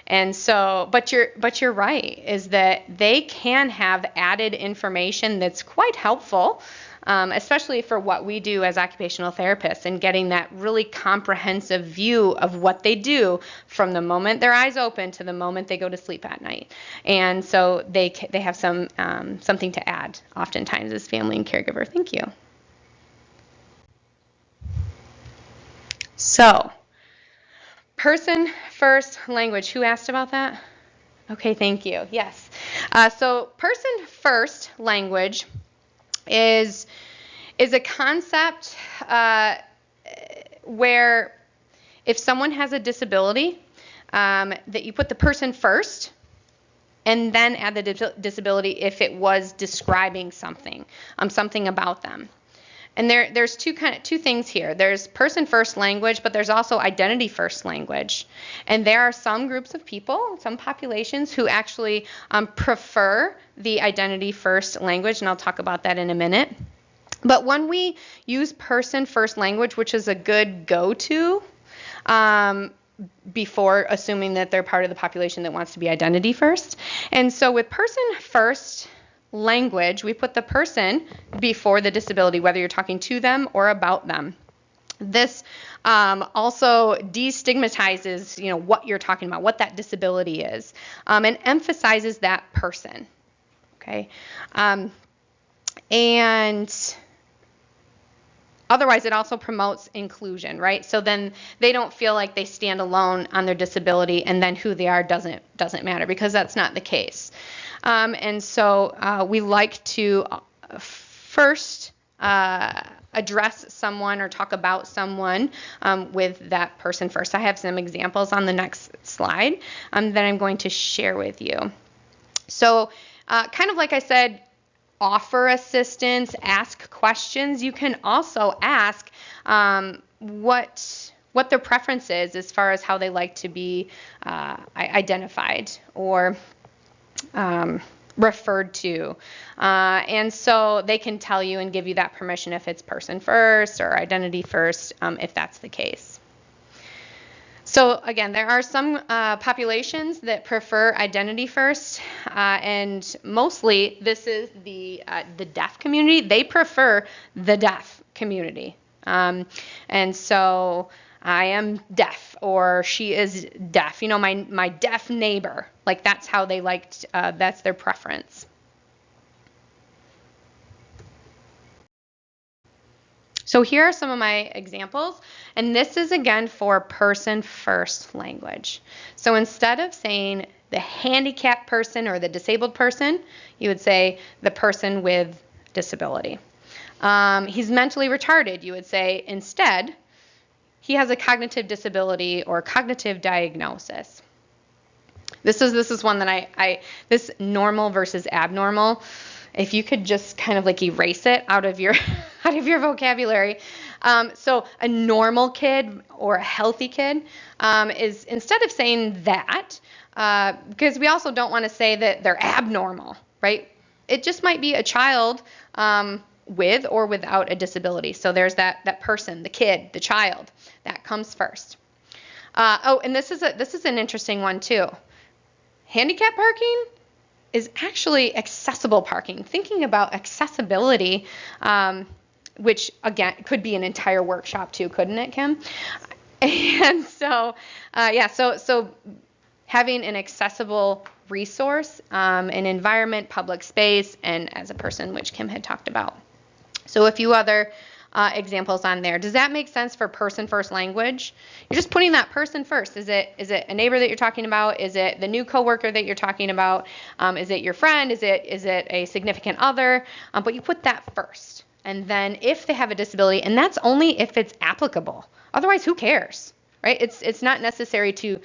And so, but you're right, is that they can have added information that's quite helpful, especially for what we do as occupational therapists, and getting that really comprehensive view of what they do from the moment their eyes open to the moment they go to sleep at night. And so they have something to add oftentimes as family and caregiver. Thank you. So, person first language. Who asked about that? Okay, thank you. Yes. So person first language is a concept where if someone has a disability, that you put the person first and then add the disability if it was describing something about them. And there's two things here. There's person first language, but there's also identity first language. And there are some groups of people, some populations, who actually prefer the identity first language, and I'll talk about that in a minute. But when we use person first language, which is a good go-to before assuming that they're part of the population that wants to be identity first. And so with person first language, we put the person before the disability, whether you're talking to them or about them. This also destigmatizes, what you're talking about, what that disability is, and emphasizes that person. Okay, and otherwise, it also promotes inclusion, right? So then they don't feel like they stand alone on their disability, and then who they are doesn't matter, because that's not the case. And so we like to first address someone or talk about someone with that person first. I have some examples on the next slide that I'm going to share with you. So kind of like I said, offer assistance, ask questions. You can also ask what their preference is as far as how they like to be identified or referred to. And so they can tell you and give you that permission if it's person first or identity first, if that's the case. So again, there are some populations that prefer identity first, and mostly this is the deaf community. They prefer the deaf community. And so I am deaf, or she is deaf. My deaf neighbor. Like that's how they liked. That's their preference. So here are some of my examples, and this is again for person first language. So instead of saying the handicapped person or the disabled person, you would say the person with disability. He's mentally retarded. You would say instead, he has a cognitive disability or cognitive diagnosis. This is one that this normal versus abnormal. If you could just kind of like erase it out of your vocabulary. So a normal kid or a healthy kid is, instead of saying that, because we also don't want to say that they're abnormal, right? It just might be a child with or without a disability. So there's that person, the kid, the child, that comes first. And this is an interesting one too. Handicap parking is actually accessible parking. Thinking about accessibility, which again could be an entire workshop too, couldn't it, Kim? And so, so having an accessible resource, an environment, public space, and as a person, which Kim had talked about. So a few other examples on there. Does that make sense for person first language? You're just putting that person first. Is it a neighbor that you're talking about? Is it the new coworker that you're talking about? Is it your friend? Is it a significant other? But you put that first. And then if they have a disability, and that's only if it's applicable. Otherwise, who cares, right? It's not necessary to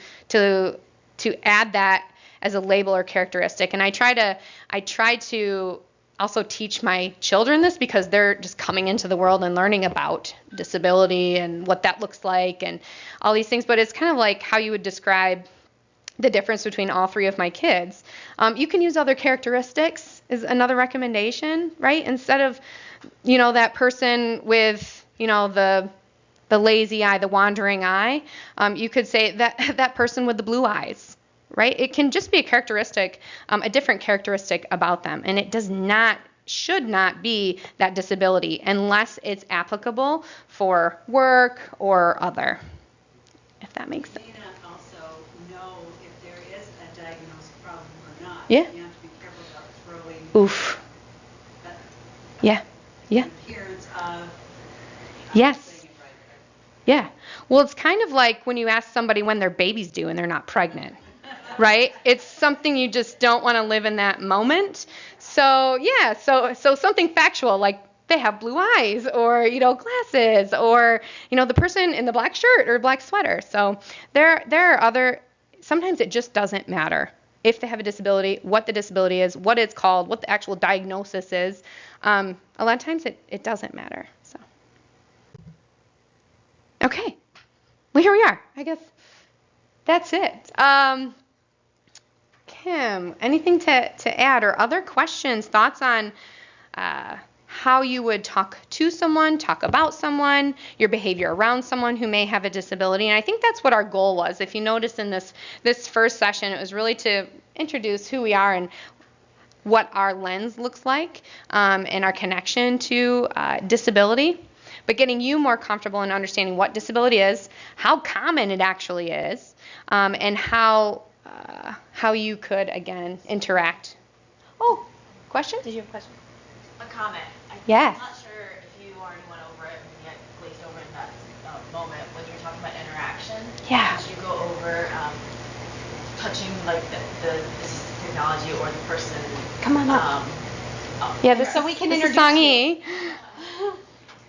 add that as a label or characteristic. And I try to also teach my children this because they're just coming into the world and learning about disability and what that looks like and all these things. But it's kind of like how you would describe the difference between all three of my kids. You can use other characteristics is another recommendation, right? Instead of, that person with, the lazy eye, the wandering eye, you could say that person with the blue eyes, right? It can just be a characteristic, a different characteristic about them. And it should not be that disability unless it's applicable for work or other, if that makes sense.
You may not also know if there is a diagnosed problem or not.
Yeah.
You have to be careful about throwing
Oof. Yeah. Yeah.
the appearance of
Yes.
saying it right.
Yeah. Well, it's kind of like when you ask somebody when their baby's due and they're not pregnant, right? It's something you just don't want to live in that moment. So, yeah. So something factual like they have blue eyes or, glasses or, the person in the black shirt or black sweater. So there are other, sometimes it just doesn't matter if they have a disability, what the disability is, what it's called, what the actual diagnosis is. A lot of times it doesn't matter. So. Okay. Well, here we are. I guess that's it. Kim, anything to add or other questions, thoughts on how you would talk to someone, talk about someone, your behavior around someone who may have a disability? And I think that's what our goal was. If you notice in this first session, it was really to introduce who we are and what our lens looks like and our connection to disability. But getting you more comfortable in understanding what disability is, how common it actually is, and how you could, again, interact. Oh, question? Did you have a question?
A comment.
Yes.
I'm not sure if you already went over it and yet glazed over in that moment when you were talking about interaction.
Yeah.
Did you go over touching like the assistive technology or the person?
Come on up.
So we can
this is
introduce
Song
you.
Yi.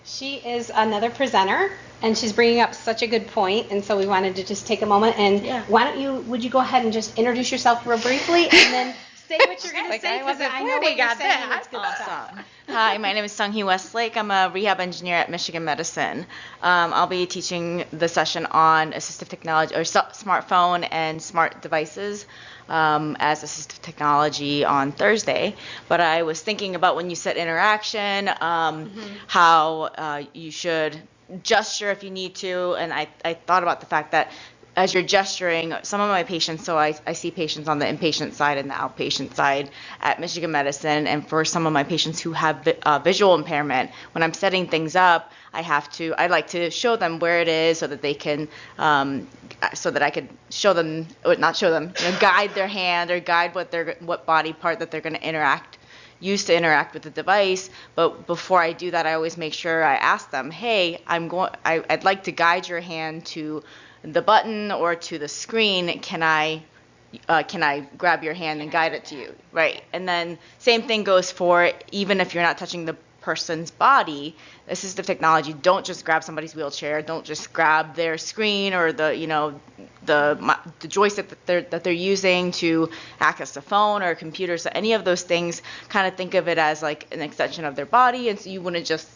She is another presenter, and she's bringing up such a good point, and so we wanted to just take a moment, and would you go ahead and just introduce yourself real briefly, and then say what you're going to say, because I know what you're saying. It's good stuff.
Awesome. Hi, my name is Sung-Hee Westlake. I'm a rehab engineer at Michigan Medicine. I'll be teaching the session on assistive technology or smartphone and smart devices as assistive technology on Thursday. But I was thinking about when you said interaction, how you should gesture if you need to, and I thought about the fact that as you're gesturing, some of my patients, so I see patients on the inpatient side and the outpatient side at Michigan Medicine, and for some of my patients who have visual impairment, when I'm setting things up, I like to show them where it is so that they can, so that I could show them, or not show them, guide their hand or guide what body part that they're going to use to interact with the device. But before I do that, I always make sure I ask them, hey, I'd like to guide your hand to the button or to the screen. Can I grab your hand and guide it to you? Right. And then same thing goes for even if you're not touching the person's body, assistive technology, don't just grab somebody's wheelchair, don't just grab their screen or the joystick that they're using to access a phone or a computer. So any of those things, kind of think of it as like an extension of their body, and so you wouldn't just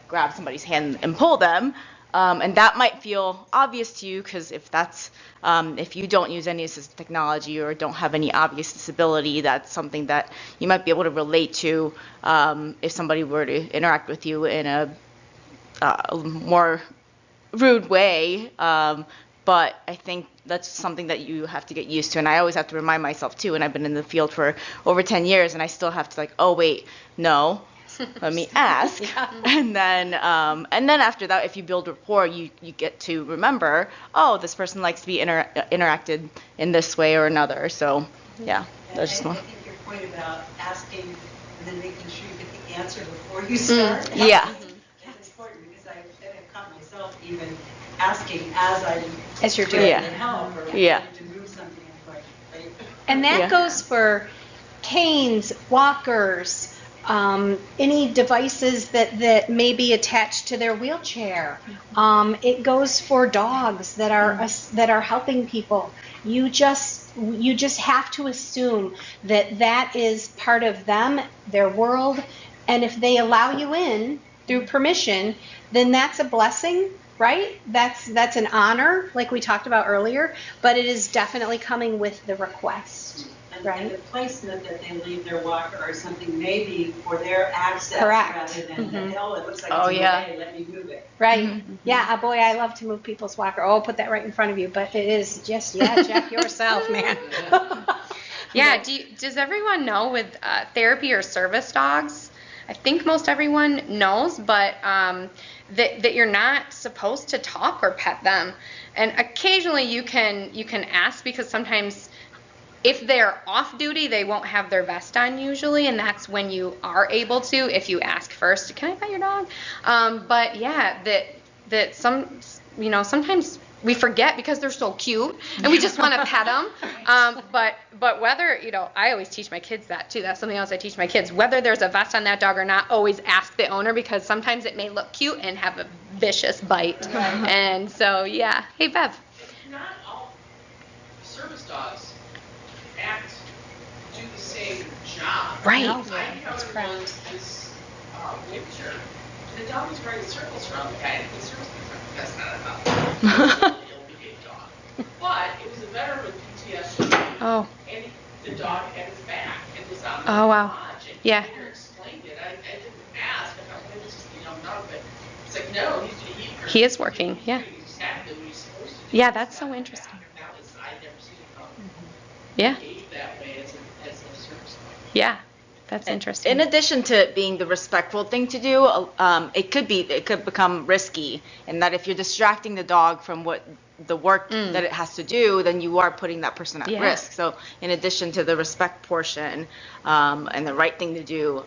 grab somebody's hand and pull them. And that might feel obvious to you because if you don't use any assistive technology or don't have any obvious disability, that's something that you might be able to relate to if somebody were to interact with you in a more rude way. But I think that's something that you have to get used to. And I always have to remind myself too, and I've been in the field for over 10 years, and I still have to oh wait, no. Let me ask. And then after that, if you build rapport, you get to remember, oh, this person likes to be interacted in this way or another. So, yeah. That's just one.
I think your point about asking and then making sure you get the answer before you start.
Yeah.
That's important because I've caught myself even asking as
you're doing
it.
Yeah.
Help or
Yeah.
to move something. Right?
And that
Yeah.
goes for canes, walkers, any devices that may be attached to their wheelchair. It goes for dogs that are helping people. You just you just have to assume that that is part of them, their world, and if they allow you in through permission, then that's a blessing, right? That's an honor, like we talked about earlier, but it is definitely coming with the request,
And
right?
the placement that they leave their walker or something maybe for their access
Correct.
rather than, oh, it looks like
Oh,
it's in
yeah.
the way, let me move it.
Right. Yeah, boy, I love to move people's walker. Oh, I'll put that right in front of you, but it is just, check yourself, man.
Yeah, does everyone know with therapy or service dogs? I think most everyone knows, but that you're not supposed to talk or pet them. And occasionally you can ask, because sometimes if they're off duty, they won't have their vest on usually, and that's when you are able to, if you ask first, can I pet your dog? But yeah, that sometimes we forget because they're so cute and we just want to pet them. But whether, I always teach my kids that too. That's something else I teach my kids. Whether there's a vest on that dog or not, always ask the owner, because sometimes it may look cute and have a vicious bite. And so, yeah. Hey, Bev.
Not all service dogs do the same job.
Right.
I encountered one this winter. The dog was running circles around the guy, and the service dog, that's not enough. Ill-behaved dog. But it was a veteran with PTSD.
Oh.
And the dog had his back and was on the
Oh, wow.
lodge. And
Yeah.
he never explained it. I didn't ask. I thought, well, it was just a young dog. But it's like, no,
He is working, yeah.
He's exactly what he's supposed to do.
Yeah, that's so interesting.
I'd never seen him
Yeah.
behave that way as a service dog.
Yeah. That's interesting.
In addition to being the respectful thing to do, it could become risky, in that if you're distracting the dog from what the work that it has to do, then you are putting that person at risk. So in addition to the respect portion and the right thing to do,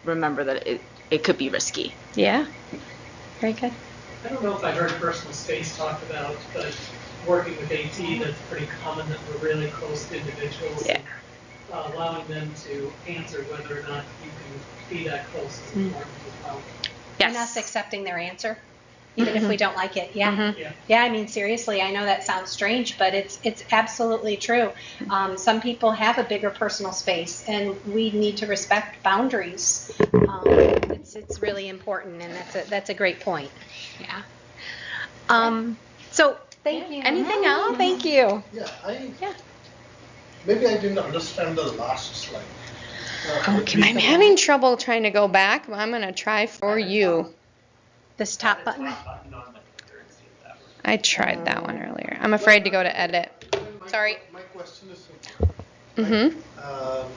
remember that it could be risky.
Yeah. Very good.
I don't know if I heard personal space talked about, but working with AT, that's pretty common that we're really close to individuals.
Yeah.
Allowing them to answer whether or not you can be that close is important as well.
Yes.
And us accepting their answer, even if we don't like it. Yeah.
Mhm.
Yeah.
Yeah, I mean, seriously, I know that sounds strange, but it's absolutely true. Some people have a bigger personal space, and we need to respect boundaries. It's really important, and that's a great point. Yeah. So thank you.
Anything else?
Thank you.
Yeah, maybe I didn't understand the last slide.
Okay, I'm having trouble trying to go back, but I'm going to try for you.
This top button.
I tried that one earlier. I'm afraid to go to edit. Sorry.
My question is simple.
Mm-hmm.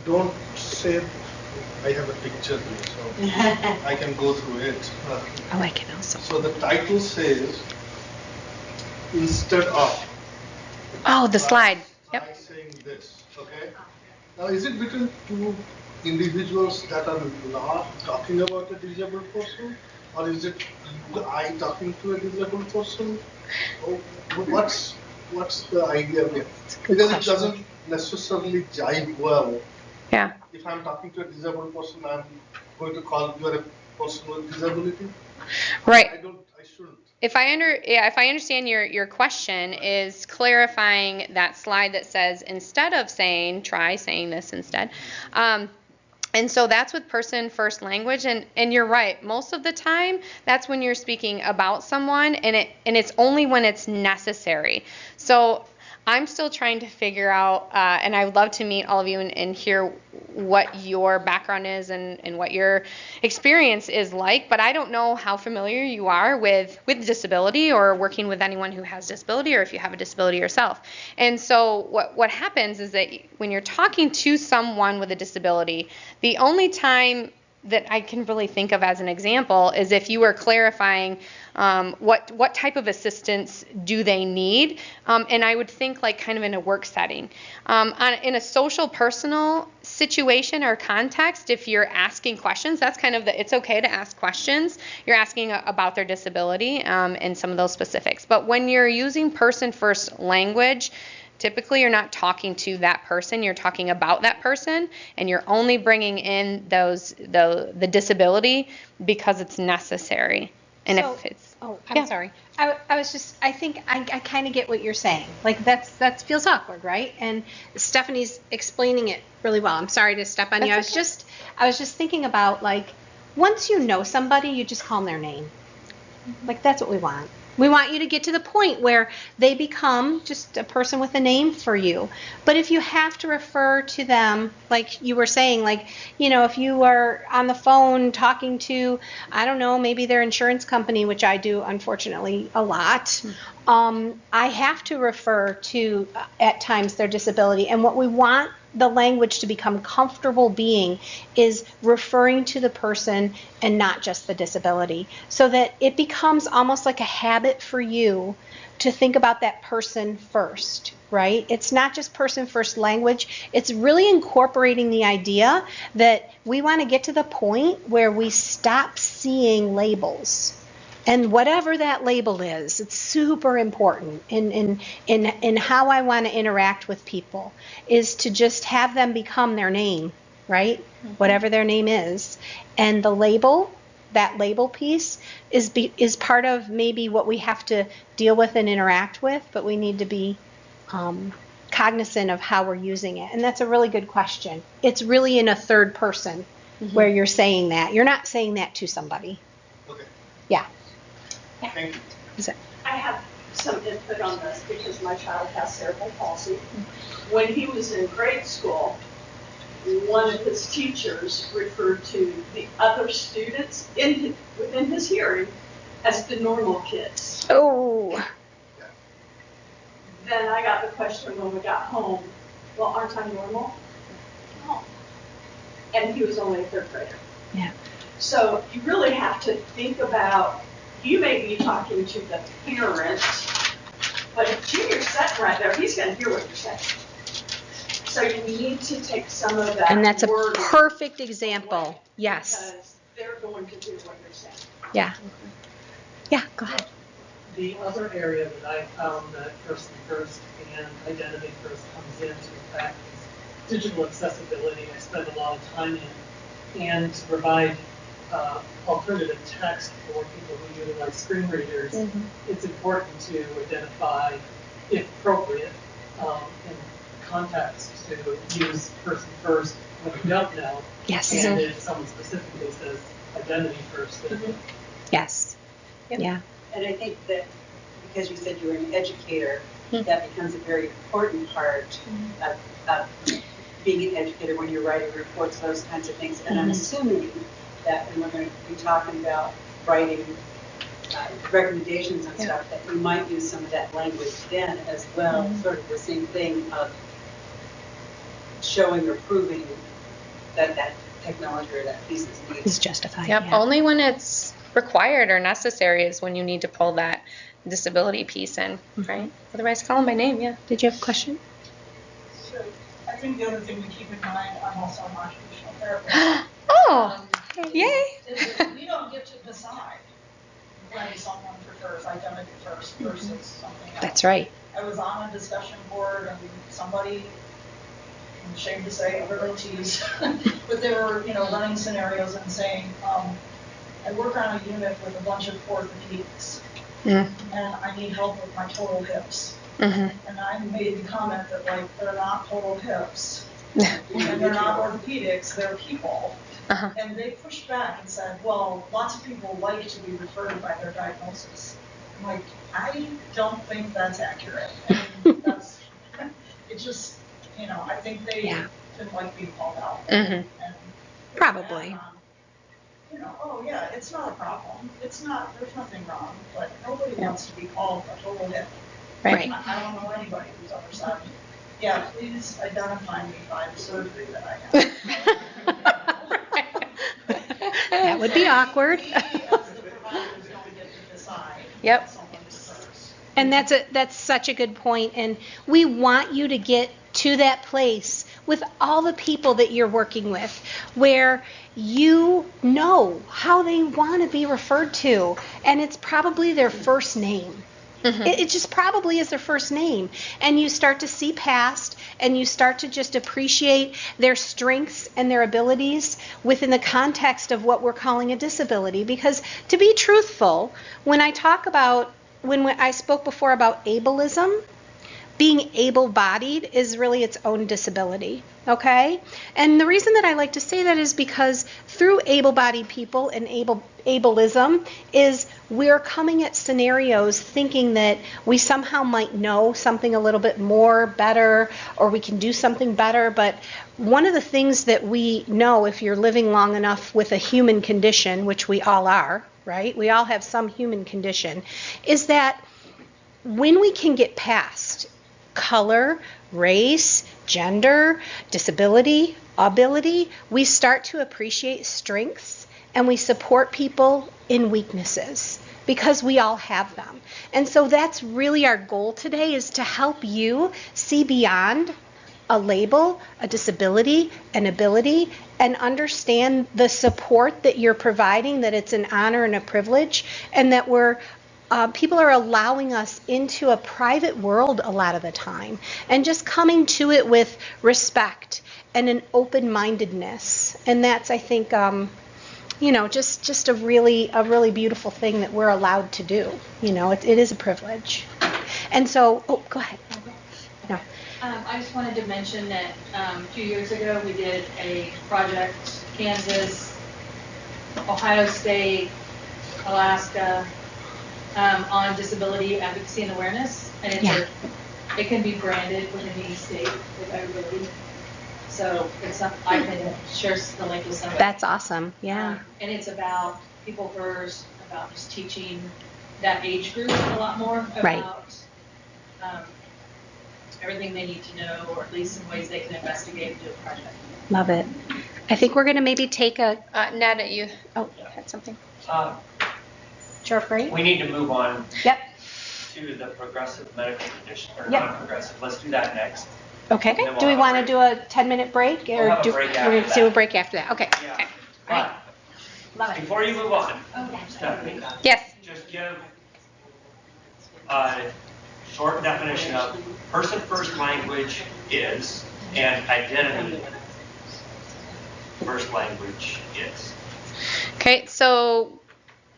Don't say I have a picture here, so I can go through it.
Oh, I can also.
So the title says, instead of.
Oh, the slide.
Try
Yep.
saying this, okay? Now, is it between two individuals that are not talking about a disabled person, or is it I talking to a disabled person? Or what's the idea there? Because it doesn't necessarily jive well.
Yeah.
If I'm talking to a disabled person, I'm going to call you a person with disability.
Right.
I shouldn't.
If I understand your question is clarifying that slide that says, instead of saying, try saying this instead. And so that's with person first language, and you're right. Most of the time, that's when you're speaking about someone, and it's only when it's necessary. So I'm still trying to figure out, and I would love to meet all of you and hear what your background is and what your experience is like, but I don't know how familiar you are with disability or working with anyone who has disability, or if you have a disability yourself. And so what happens is that when you're talking to someone with a disability, the only time that I can really think of as an example is if you were clarifying what type of assistance do they need, and I would think like kind of in a work setting. In a social personal situation or context, if you're asking questions, that's kind of it's okay to ask questions. You're asking about their disability and some of those specifics. But when you're using person first language, typically you're not talking to that person, you're talking about that person, and you're only bringing in the disability because it's necessary. And
So,
if it's
Oh, I'm
Yeah.
sorry. I was just, I think I kind of get what you're saying. Like that feels awkward, right? And Stephanie's explaining it really well. I'm sorry to step on you.
That's
I was just thinking about like, once you know somebody, you just call them their name. Like that's what we want. We want you to get to the point where they become just a person with a name for you. But if you have to refer to them, like you were saying, like, if you are on the phone talking to, I don't know, maybe their insurance company, which I do, unfortunately, a lot, I have to refer to, at times, their disability. And what we want the language to become comfortable being is referring to the person and not just the disability, so that it becomes almost like a habit for you to think about that person first, right? It's not just person first language. It's really incorporating the idea that we want to get to the point where we stop seeing labels. And whatever that label is, it's super important in how I want to interact with people, is to just have them become their name, right? Whatever their name is. And the label, that label piece, is part of maybe what we have to deal with and interact with, but we need to be cognizant of how we're using it. And that's a really good question. It's really in a third person where you're saying that. You're not saying that to somebody.
Okay.
Yeah.
Thank you.
I have some input on this because my child has cerebral palsy. When he was in grade school, one of his teachers referred to the other students within his hearing as the normal kids.
Oh.
Then I got the question when we got home, well, aren't I normal? No. And he was only a third grader.
Yeah.
So you really have to think about, you may be talking to the parent, but if Junior's sitting right there, he's going to hear what you're saying. So you need to take some of that.
And that's a
word
perfect example. Yes.
Because they're going to hear what you're saying.
Yeah. Yeah, go ahead.
The other area that I found that person first and identity first comes into effect is digital accessibility. I spend a lot of time in, and to provide alternative text for people who utilize screen readers. It's important to identify, if appropriate, in context, to use person first when you don't know.
Yes.
And if someone specifically says identity first, then
Yes.
Yep.
Yeah.
And I think that because you said you were an educator, that becomes a very important part of being an educator when you're writing reports, those kinds of things. And I'm assuming that when we're going to be talking about writing recommendations and stuff, that we might use some of that language then as well, sort of the same thing of showing or proving that that technology or that piece is needed.
Is justified.
Yep.
Yeah.
Only when it's required or necessary is when you need to pull that disability piece in, right? Otherwise, call them by name. Yeah.
Did you have a question?
So I think the other thing to keep in mind, I'm also an occupational therapist.
Oh, yay!
Is that we don't get to decide when someone prefers identity first versus something else.
That's right.
I was on a discussion board and somebody, I'm ashamed to say, other OTs, but they were, running scenarios and saying, I work on a unit with a bunch of orthopedics, and I need help with my total hips. And I made the comment that, they're not total hips, and they're not orthopedics, they're people. And they pushed back and said, well, lots of people like to be referred by their diagnosis. I'm like, I don't think that's accurate. And that's, it just, I think they didn't like being called out. And
Probably.
Oh yeah, it's not a problem. It's not, there's nothing wrong, but nobody wants to be called a total hip.
Right.
I don't know anybody who's ever said, yeah, please identify me by the surgery that I have.
That would be awkward.
We, as the providers, don't get to decide.
Yep.
Someone's first.
And that's such a good point. And we want you to get to that place with all the people that you're working with where you know how they want to be referred to, and it's probably their first name. It just probably is their first name. And you start to see past, and you start to just appreciate their strengths and their abilities within the context of what we're calling a disability. Because to be truthful, when I spoke before about ableism, being able-bodied is really its own disability, okay? And the reason that I like to say that is because through able-bodied people and ableism is we're coming at scenarios thinking that we somehow might know something a little bit more, better, or we can do something better. But one of the things that we know, if you're living long enough with a human condition, which we all are, right? We all have some human condition, is that when we can get past color, race, gender, disability, ability, we start to appreciate strengths and we support people in weaknesses because we all have them. And so that's really our goal today, is to help you see beyond a label, a disability, an ability, and understand the support that you're providing, that it's an honor and a privilege, and that people are allowing us into a private world a lot of the time, and just coming to it with respect and an open-mindedness. And that's, I think, just a really beautiful thing that we're allowed to do. It is a privilege. And so, go ahead. No.
I just wanted to mention that a few years ago we did a project, Kansas, Ohio State, Alaska, on disability advocacy and awareness, and it can be branded within any state with AgrAbility. So I can share the link with somebody.
That's awesome. Yeah.
And it's about people first, about just teaching that age group a lot more about everything they need to know, or at least some ways they can investigate and do a project.
Love it. I think we're going to maybe take a.
Ned, you had something?
Sure, great.
We need to move on
Yep.
to the progressive medical condition, or
Yep.
non-progressive. Let's do that next.
Okay.
We'll
Do we
have
want to
a
do a 10-minute break?
We'll have a break
we're
after
going to do a
that.
break after that. Okay.
Yeah.
Okay.
But
Love it.
before you move on, Stephanie,
Yes.
just give a short definition of person first language is, and identity first language is.
Okay, so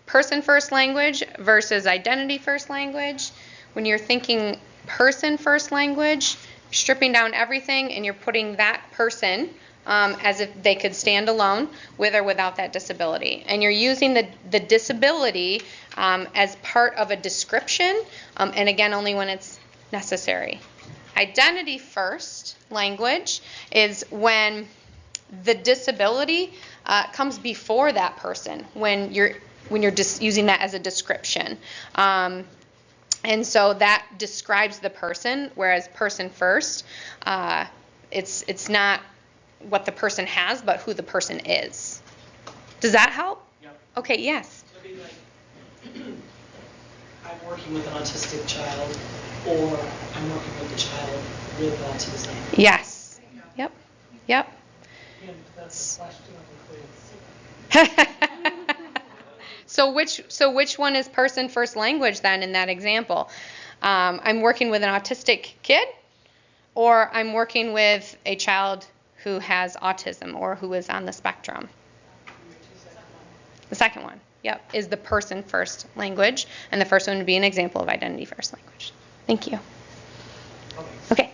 person first language versus identity first language. When you're thinking person first language, you're stripping down everything and you're putting that person as if they could stand alone with or without that disability. And you're using the disability as part of a description, and again, only when it's necessary. Identity first language is when the disability comes before that person, when you're just using that as a description. And so that describes the person, whereas person first, it's not what the person has, but who the person is. Does that help?
Yep.
Okay, yes.
So it'd be like, I'm working with an autistic child, or I'm working with a child with autism.
Yes. Yep. Yep.
Again, that's a question of
So which one is person first language then in that example? I'm working with an autistic kid, or I'm working with a child who has autism or who is on the spectrum. The second one, yep, is the person first language, and the first one would be an example of identity first language. Thank you. Okay.